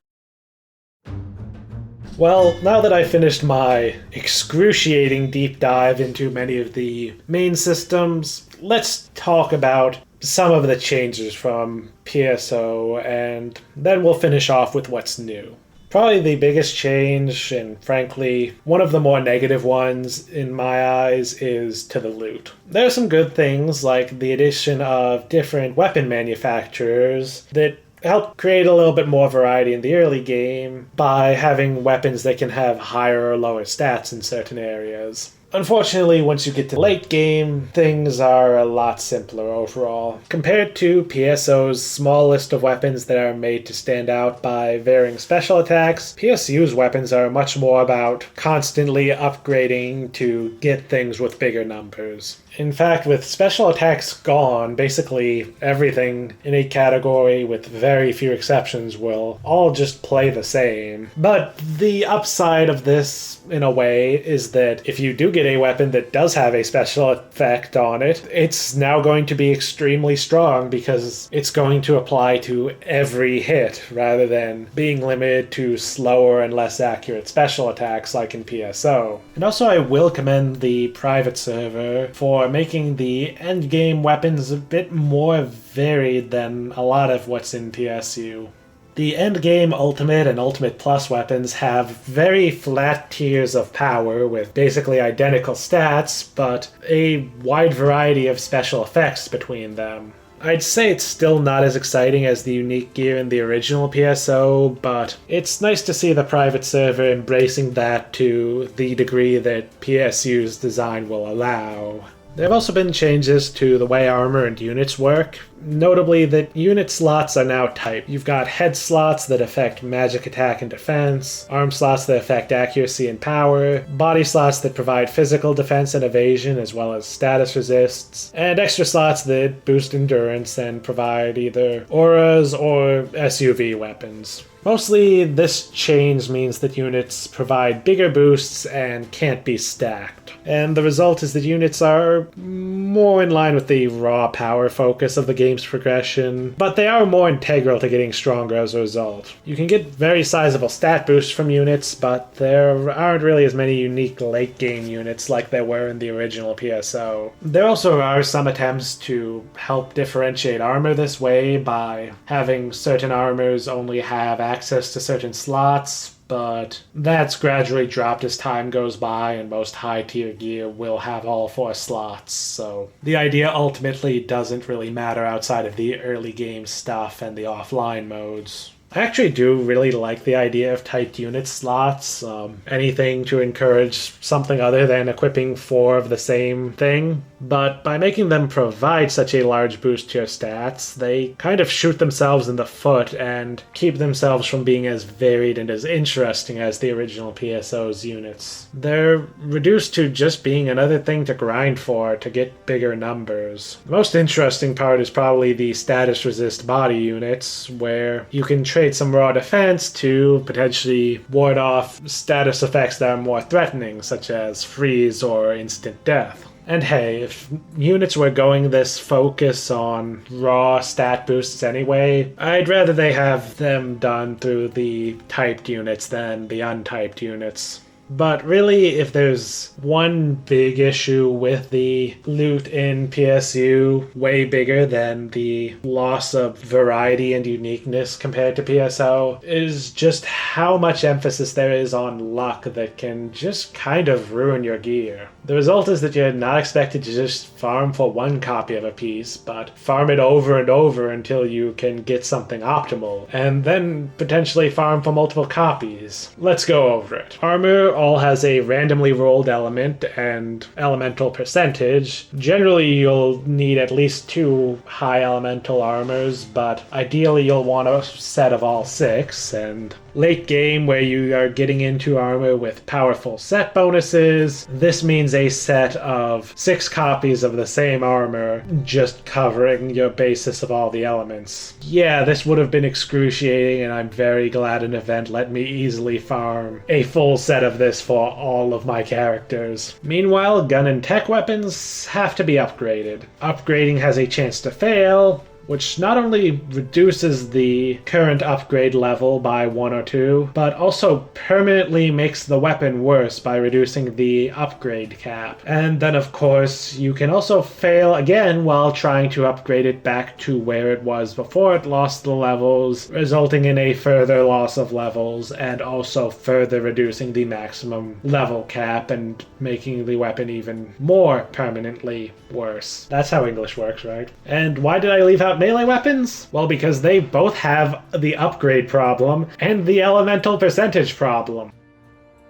Well, now that I finished my excruciating deep dive into many of the main systems, let's talk about some of the changes from PSO, and then we'll finish off with what's new. Probably the biggest change, and frankly, one of the more negative ones in my eyes, is to the loot. There are some good things, like the addition of different weapon manufacturers that help create a little bit more variety in the early game by having weapons that can have higher or lower stats in certain areas. Unfortunately, once you get to late game, things are a lot simpler overall. Compared to PSO's small list of weapons that are made to stand out by varying special attacks, PSU's weapons are much more about constantly upgrading to get things with bigger numbers. In fact, with special attacks gone, basically everything in a category, with very few exceptions, will all just play the same. But the upside of this, in a way, is that if you do get a weapon that does have a special effect on it, it's now going to be extremely strong because it's going to apply to every hit rather than being limited to slower and less accurate special attacks like in PSO. And also I will commend the private server for making the endgame weapons a bit more varied than a lot of what's in PSU. The endgame Ultimate and Ultimate Plus weapons have very flat tiers of power with basically identical stats, but a wide variety of special effects between them. I'd say it's still not as exciting as the unique gear in the original PSO, but it's nice to see the private server embracing that to the degree that PSU's design will allow. There have also been changes to the way armor and units work, notably that unit slots are now typed. You've got head slots that affect magic attack and defense, arm slots that affect accuracy and power, body slots that provide physical defense and evasion as well as status resists, and extra slots that boost endurance and provide either auras or SUV weapons. Mostly, this change means that units provide bigger boosts and can't be stacked. And the result is that units are more in line with the raw power focus of the game's progression, but they are more integral to getting stronger as a result. You can get very sizable stat boosts from units, but there aren't really as many unique late game units like there were in the original PSO. There also are some attempts to help differentiate armor this way by having certain armors only have access to certain slots, but that's gradually dropped as time goes by and most high-tier gear will have all 4 slots, so the idea ultimately doesn't really matter outside of the early game stuff and the offline modes. I actually do really like the idea of typed unit slots, anything to encourage something other than equipping 4 of the same thing, but by making them provide such a large boost to your stats, they kind of shoot themselves in the foot and keep themselves from being as varied and as interesting as the original PSO's units. They're reduced to just being another thing to grind for to get bigger numbers. The most interesting part is probably the status resist body units, where you can trade some raw defense to potentially ward off status effects that are more threatening, such as freeze or instant death. And hey, if units were going this focus on raw stat boosts anyway, I'd rather they have them done through the typed units than the untyped units. But really, if there's one big issue with the loot in PSU, way bigger than the loss of variety and uniqueness compared to PSO, is just how much emphasis there is on luck that can just kind of ruin your gear. The result is that you're not expected to just farm for one copy of a piece, but farm it over and over until you can get something optimal, and then potentially farm for multiple copies. Let's go over it. Armor all has a randomly rolled element and elemental percentage. Generally, you'll need at least 2 high elemental armors, but ideally you'll want a set of all 6, and late game where you are getting into armor with powerful set bonuses, this means a set of 6 copies of the same armor, just covering your basis of all the elements. Yeah, this would have been excruciating, and I'm very glad an event let me easily farm a full set of this for all of my characters. Meanwhile, gun and tech weapons have to be upgraded. Upgrading has a chance to fail, which not only reduces the current upgrade level by 1 or 2, but also permanently makes the weapon worse by reducing the upgrade cap. And then of course, you can also fail again while trying to upgrade it back to where it was before it lost the levels, resulting in a further loss of levels, and also further reducing the maximum level cap and making the weapon even more permanently worse. That's how English works, right? And why did I leave out melee weapons? Well, because they both have the upgrade problem and the elemental percentage problem.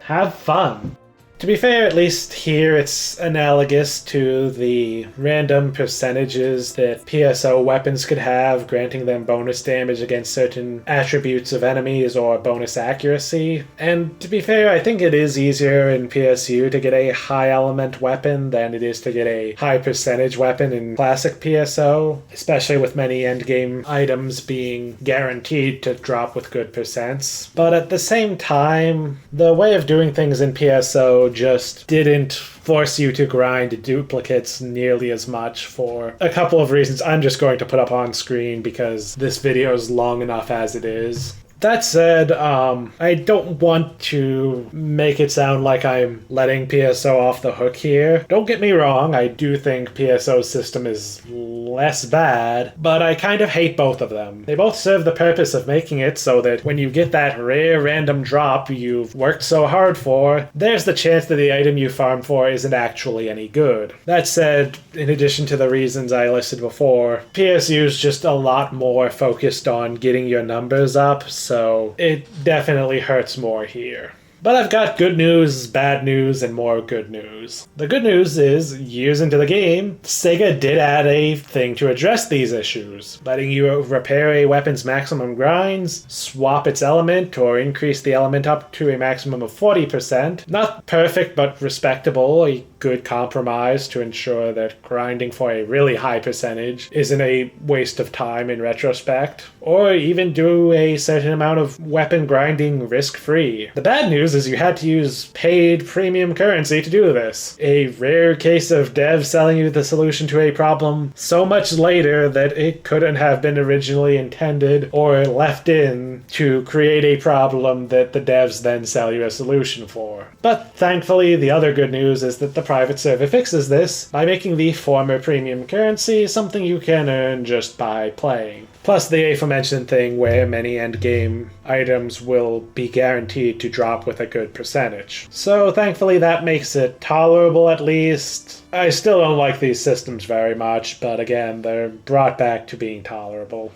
Have fun. To be fair, at least here it's analogous to the random percentages that PSO weapons could have, granting them bonus damage against certain attributes of enemies or bonus accuracy. And to be fair, I think it is easier in PSU to get a high element weapon than it is to get a high percentage weapon in classic PSO, especially with many endgame items being guaranteed to drop with good percents. But at the same time, the way of doing things in PSO just didn't force you to grind duplicates nearly as much for a couple of reasons I'm just going to put up on screen because this video is long enough as it is. That said, I don't want to make it sound like I'm letting PSO off the hook here. Don't get me wrong, I do think PSO's system is less bad, but I kind of hate both of them. They both serve the purpose of making it so that when you get that rare random drop you've worked so hard for, there's the chance that the item you farm for isn't actually any good. That said, in addition to the reasons I listed before, PSU's just a lot more focused on getting your numbers up, so it definitely hurts more here. But I've got good news, bad news, and more good news. The good news is, years into the game, Sega did add a thing to address these issues, letting you repair a weapon's maximum grinds, swap its element, or increase the element up to a maximum of 40%. Not perfect, but respectable, a good compromise to ensure that grinding for a really high percentage isn't a waste of time in retrospect, or even do a certain amount of weapon grinding risk-free. The bad news is you had to use paid premium currency to do this. A rare case of devs selling you the solution to a problem so much later that it couldn't have been originally intended or left in to create a problem that the devs then sell you a solution for. But thankfully, the other good news is that the private server fixes this by making the former premium currency something you can earn just by playing. Plus the aforementioned thing where many endgame items will be guaranteed to drop with a good percentage. So thankfully that makes it tolerable at least. I still don't like these systems very much, but again, they're brought back to being tolerable.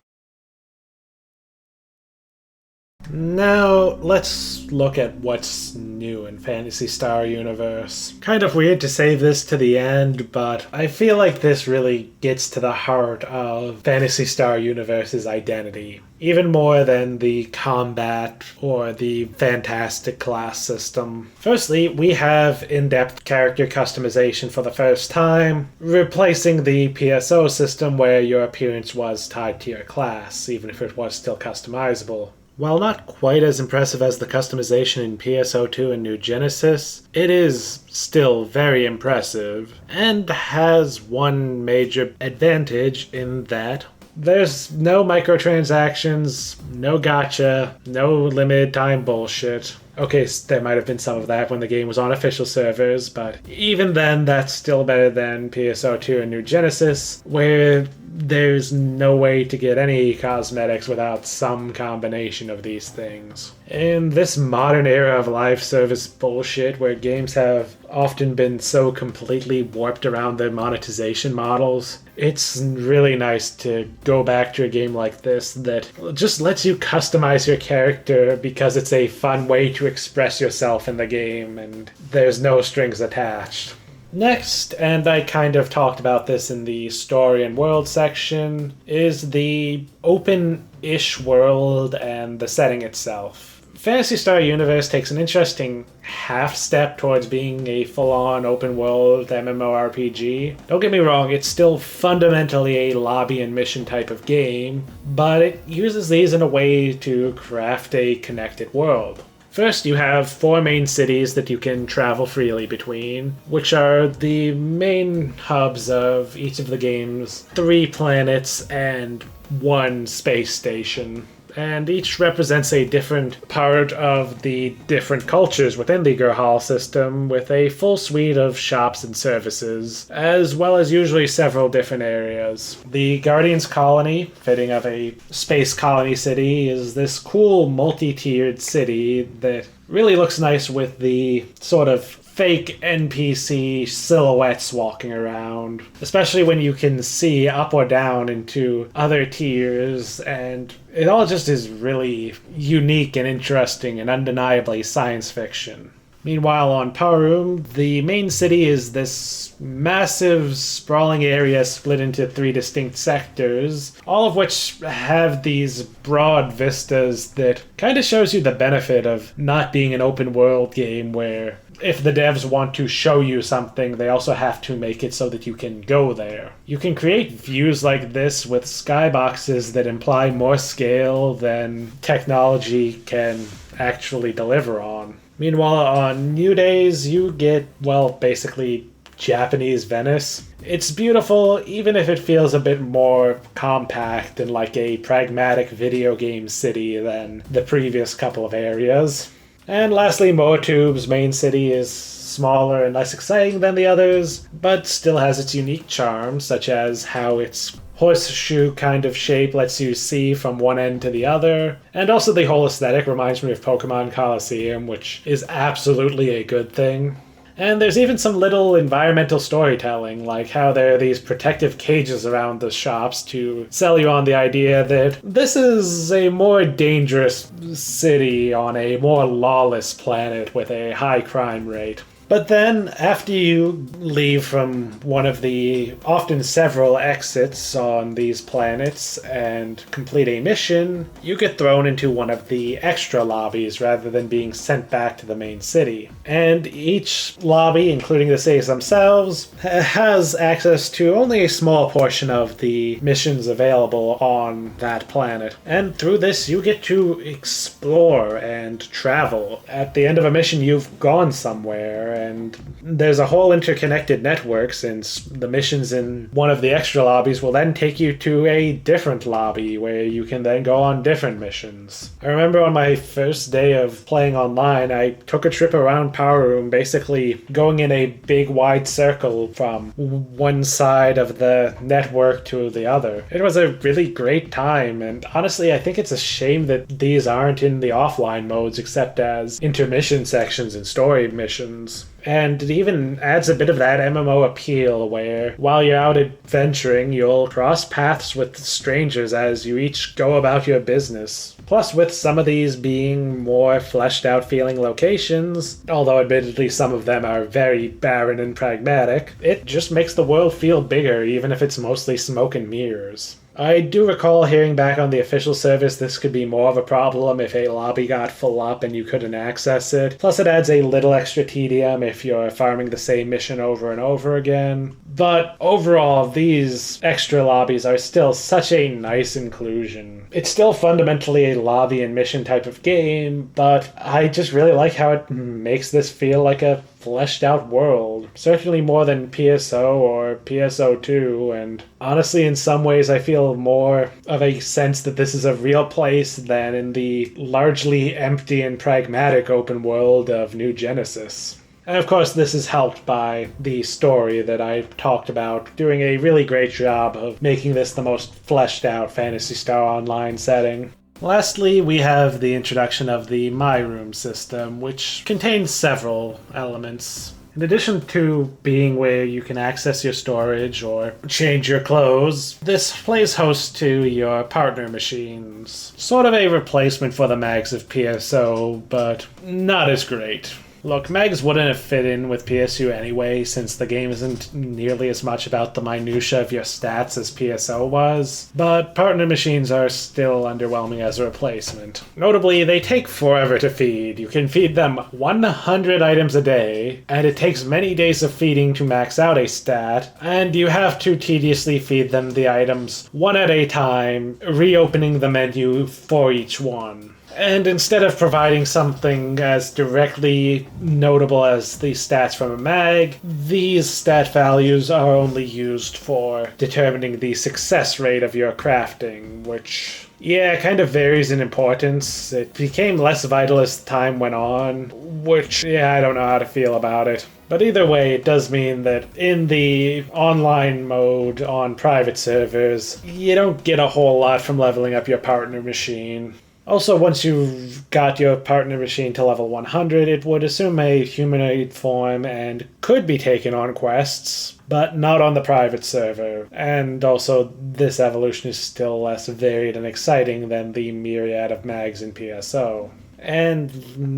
Now, let's look at what's new in Phantasy Star Universe. Kind of weird to save this to the end, but I feel like this really gets to the heart of Phantasy Star Universe's identity. Even more than the combat or the fantastic class system. Firstly, we have in-depth character customization for the first time, replacing the PSO system where your appearance was tied to your class, even if it was still customizable. While not quite as impressive as the customization in PSO2 and New Genesis, it is still very impressive, and has one major advantage in that there's no microtransactions, no gacha, no limited time bullshit. Okay, there might have been some of that when the game was on official servers, but even then, that's still better than PSO2 and New Genesis, where there's no way to get any cosmetics without some combination of these things. In this modern era of live service bullshit, where games have often been so completely warped around their monetization models, it's really nice to go back to a game like this that just lets you customize your character because it's a fun way to express yourself in the game and there's no strings attached. Next, and I kind of talked about this in the story and world section, is the open-ish world and the setting itself. Phantasy Star Universe takes an interesting half step towards being a full-on open-world MMORPG. Don't get me wrong, it's still fundamentally a lobby and mission type of game, but it uses these in a way to craft a connected world. First, you have 4 main cities that you can travel freely between, which are the main hubs of each of the game's 3 planets and 1 space station. And each represents a different part of the different cultures within the Gerhal system, with a full suite of shops and services, as well as usually several different areas. The Guardians Colony, fitting of a space colony city, is this cool multi-tiered city that really looks nice with the sort of fake NPC silhouettes walking around, especially when you can see up or down into other tiers, and it all just is really unique and interesting and undeniably science fiction. Meanwhile, on Power Room, the main city is this massive, sprawling area split into 3 distinct sectors, all of which have these broad vistas that kind of shows you the benefit of not being an open world game where if the devs want to show you something, they also have to make it so that you can go there. You can create views like this with skyboxes that imply more scale than technology can actually deliver on. Meanwhile, on New Days, you get, well, basically Japanese Venice. It's beautiful, even if it feels a bit more compact and like a pragmatic video game city than the previous couple of areas. And lastly, Moatube's main city is smaller and less exciting than the others, but still has its unique charms, such as how its horseshoe kind of shape lets you see from one end to the other, and also the whole aesthetic reminds me of Pokemon Coliseum, which is absolutely a good thing. And there's even some little environmental storytelling, like how there are these protective cages around the shops to sell you on the idea that this is a more dangerous city on a more lawless planet with a high crime rate. But then, after you leave from one of the often several exits on these planets and complete a mission, you get thrown into one of the extra lobbies rather than being sent back to the main city. And each lobby, including the cities themselves, has access to only a small portion of the missions available on that planet. And through this, you get to explore and travel. At the end of a mission, you've gone somewhere, and there's a whole interconnected network, since the missions in one of the extra lobbies will then take you to a different lobby where you can then go on different missions. I remember on my first day of playing online, I took a trip around Power Room, basically going in a big wide circle from one side of the network to the other. It was a really great time, and honestly I think it's a shame that these aren't in the offline modes except as intermission sections and story missions. And it even adds a bit of that MMO appeal where while you're out adventuring, you'll cross paths with strangers as you each go about your business. Plus, with some of these being more fleshed out feeling locations, although admittedly some of them are very barren and pragmatic, it just makes the world feel bigger even if it's mostly smoke and mirrors. I do recall hearing back on the official service this could be more of a problem if a lobby got full up and you couldn't access it. Plus it adds a little extra tedium if you're farming the same mission over and over again. But overall, these extra lobbies are still such a nice inclusion. It's still fundamentally a lobby and mission type of game, but I just really like how it makes this feel like a fleshed out world. Certainly more than PSO or PSO2, and honestly in some ways I feel more of a sense that this is a real place than in the largely empty and pragmatic open world of New Genesis. And of course this is helped by the story that I talked about, doing a really great job of making this the most fleshed out Phantasy Star Online setting. Lastly, we have the introduction of the My Room system, which contains several elements. In addition to being where you can access your storage or change your clothes, this plays host to your partner machines. Sort of a replacement for the mags of PSO, but not as great. Look, mags wouldn't have fit in with PSU anyway, since the game isn't nearly as much about the minutia of your stats as PSO was, but partner machines are still underwhelming as a replacement. Notably, they take forever to feed. You can feed them 100 items a day, and it takes many days of feeding to max out a stat, and you have to tediously feed them the items one at a time, reopening the menu for each one. And instead of providing something as directly notable as the stats from a mag, these stat values are only used for determining the success rate of your crafting, which, yeah, kind of varies in importance. It became less vital as time went on, which, yeah, I don't know how to feel about it. But either way, it does mean that in the online mode on private servers, you don't get a whole lot from leveling up your partner machine. Also, once you've got your partner machine to level 100, it would assume a humanoid form and could be taken on quests, but not on the private server. And also, this evolution is still less varied and exciting than the myriad of mags in PSO. And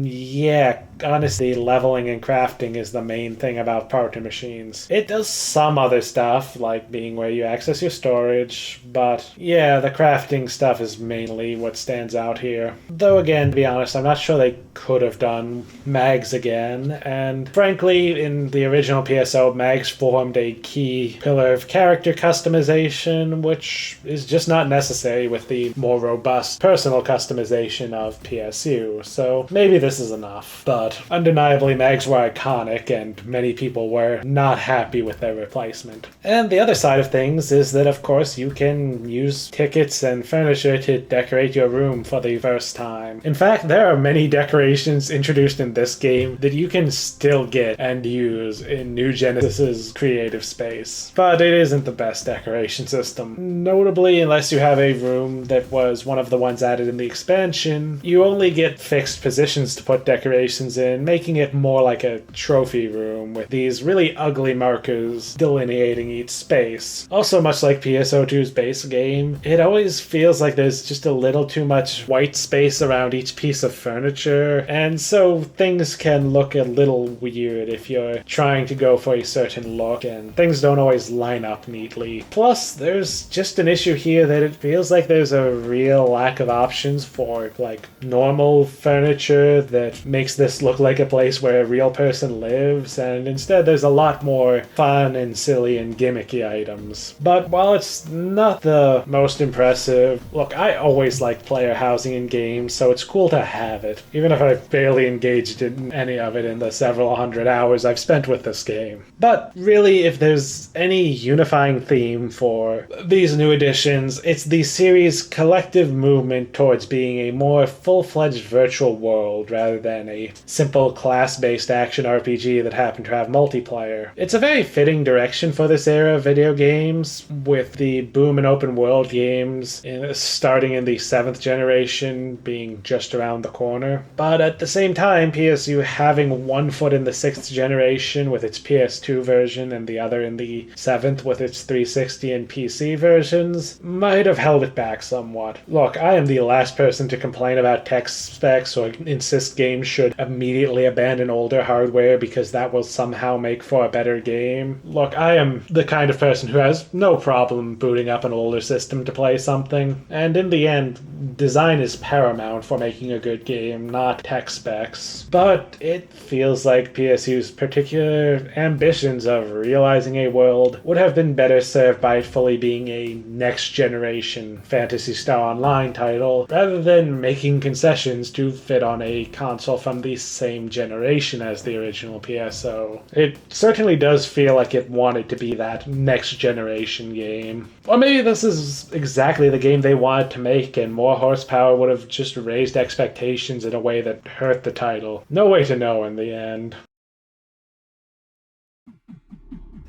yeah, honestly, leveling and crafting is the main thing about partner machines. It does some other stuff, like being where you access your storage, but yeah, the crafting stuff is mainly what stands out here. Though again, to be honest, I'm not sure they could have done mags again, and frankly, in the original PSO, mags formed a key pillar of character customization, which is just not necessary with the more robust personal customization of PSU. So maybe this is enough, but undeniably mags were iconic and many people were not happy with their replacement. And the other side of things is that of course you can use tickets and furniture to decorate your room for the first time. In fact, there are many decorations introduced in this game that you can still get and use in New Genesis's creative space. But it isn't the best decoration system. Notably, unless you have a room that was one of the ones added in the expansion, you only get fixed positions to put decorations in, making it more like a trophy room with these really ugly markers delineating each space. Also, much like PSO2's base game, it always feels like there's just a little too much white space around each piece of furniture, and so things can look a little weird if you're trying to go for a certain look, and things don't always line up neatly. Plus, there's just an issue here that it feels like there's a real lack of options for, like, normal furniture that makes this look like a place where a real person lives, and instead there's a lot more fun and silly and gimmicky items. But while it's not the most impressive, look, I always like player housing in games, so it's cool to have it, even if I've barely engaged in any of it in the several hundred hours I've spent with this game. But really, if there's any unifying theme for these new editions, it's the series' collective movement towards being a more full-fledged virtual world rather than a simple class-based action RPG that happened to have multiplayer. It's a very fitting direction for this era of video games, with the boom in open world games starting in the 7th generation being just around the corner. But at the same time, PSU having one foot in the 6th generation with its PS2 version and the other in the 7th with its 360 and PC versions might have held it back somewhat. Look, I am the last person to complain about tech specs or insist games should immediately abandon older hardware because that will somehow make for a better game. Look, I am the kind of person who has no problem booting up an older system to play something, and in the end, design is paramount for making a good game, not tech specs. But it feels like PSU's particular ambitions of realizing a world would have been better served by fully being a next-generation Phantasy Star Online title, rather than making concessions to fit on a console from the same generation as the original PSO. It certainly does feel like it wanted to be that next-generation game. Or maybe this is exactly the game they wanted to make, and more horsepower would have just raised expectations in a way that hurt the title. No way to know in the end.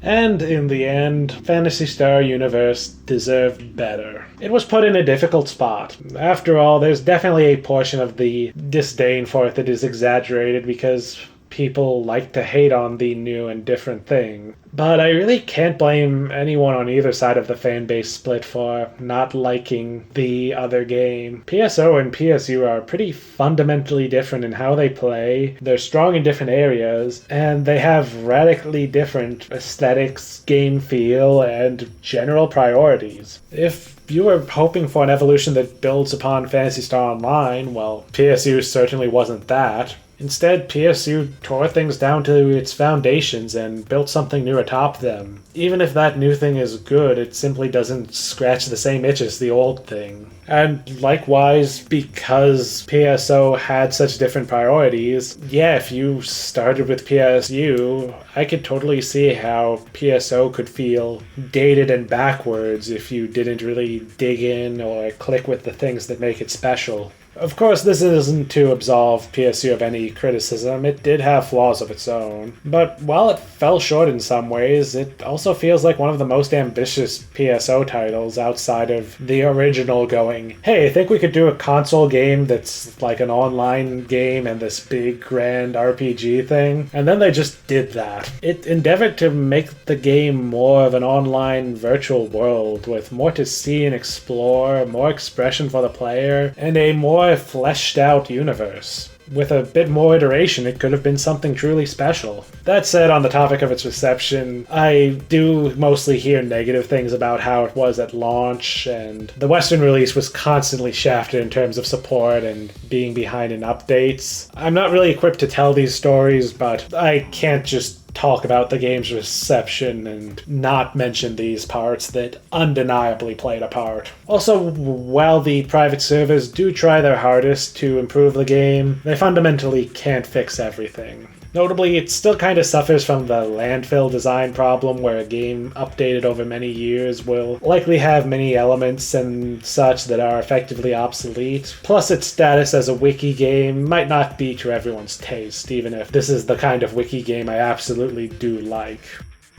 And in the end, Phantasy Star Universe deserved better. It was put in a difficult spot. After all, there's definitely a portion of the disdain for it that is exaggerated because people like to hate on the new and different thing. But I really can't blame anyone on either side of the fanbase split for not liking the other game. PSO and PSU are pretty fundamentally different in how they play, they're strong in different areas, and they have radically different aesthetics, game feel, and general priorities. If you were hoping for an evolution that builds upon Phantasy Star Online, well, PSU certainly wasn't that. Instead, PSU tore things down to its foundations and built something new atop them. Even if that new thing is good, it simply doesn't scratch the same itch as the old thing. And likewise, because PSO had such different priorities, yeah, if you started with PSU, I could totally see how PSO could feel dated and backwards if you didn't really dig in or click with the things that make it special. Of course, this isn't to absolve PSU of any criticism. It did have flaws of its own. But while it fell short in some ways, it also feels like one of the most ambitious PSO titles outside of the original going, hey, I think we could do a console game that's like an online game and this big grand RPG thing. And then they just did that. It endeavored to make the game more of an online virtual world with more to see and explore, more expression for the player, and a more fleshed out universe. With a bit more iteration, it could have been something truly special. That said, on the topic of its reception, I do mostly hear negative things about how it was at launch, and the Western release was constantly shafted in terms of support and being behind in updates. I'm not really equipped to tell these stories, but I can't just talk about the game's reception and not mention these parts that undeniably played a part. Also, while the private servers do try their hardest to improve the game, they fundamentally can't fix everything. Notably, it still kind of suffers from the landfill design problem where a game updated over many years will likely have many elements and such that are effectively obsolete. Plus, its status as a wiki game might not be to everyone's taste, even if this is the kind of wiki game I absolutely do like.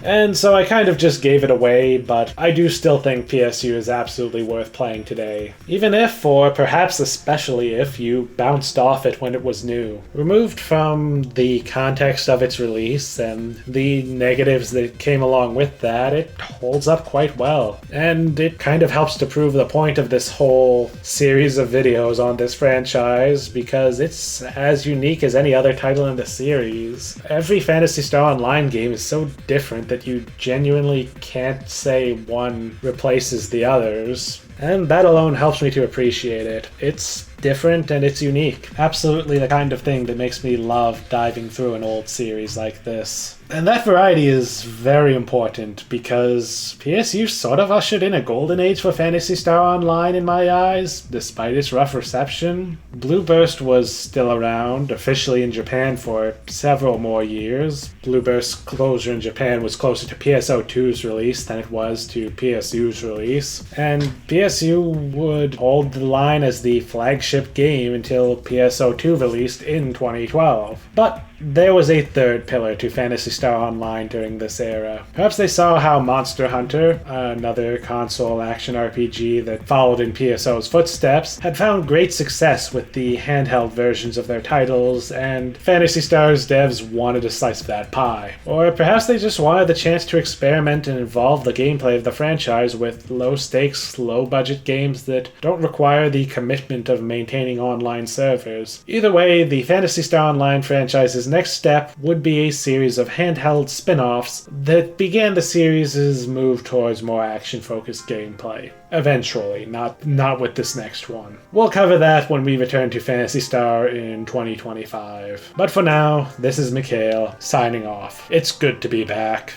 And so I kind of just gave it away, but I do still think PSU is absolutely worth playing today. Even if, or perhaps especially if, you bounced off it when it was new. Removed from the context of its release and the negatives that came along with that, it holds up quite well. And it kind of helps to prove the point of this whole series of videos on this franchise, because it's as unique as any other title in the series. Every Phantasy Star Online game is so different that you genuinely can't say one replaces the others, and that alone helps me to appreciate it. It's different and it's unique. Absolutely the kind of thing that makes me love diving through an old series like this. And that variety is very important because PSU sort of ushered in a golden age for Phantasy Star Online in my eyes, despite its rough reception. Blue Burst was still around, officially in Japan for several more years. Blue Burst's closure in Japan was closer to PSO2's release than it was to PSU's release, and PSU would hold the line as the flagship game until PSO2 released in 2012. But there was a third pillar to Phantasy Star Online during this era. Perhaps they saw how Monster Hunter, another console action RPG that followed in PSO's footsteps, had found great success with the handheld versions of their titles, and Phantasy Star's devs wanted a slice of that pie. Or perhaps they just wanted the chance to experiment and evolve the gameplay of the franchise with low-stakes, low-budget games that don't require the commitment of maintaining online servers. Either way, the Phantasy Star Online franchise's next step would be a series of handheld spin-offs that began the series' move towards more action-focused gameplay. Eventually, not with this next one. We'll cover that when we return to Phantasy Star in 2025. But for now, this is Mikhail, signing off. It's good to be back.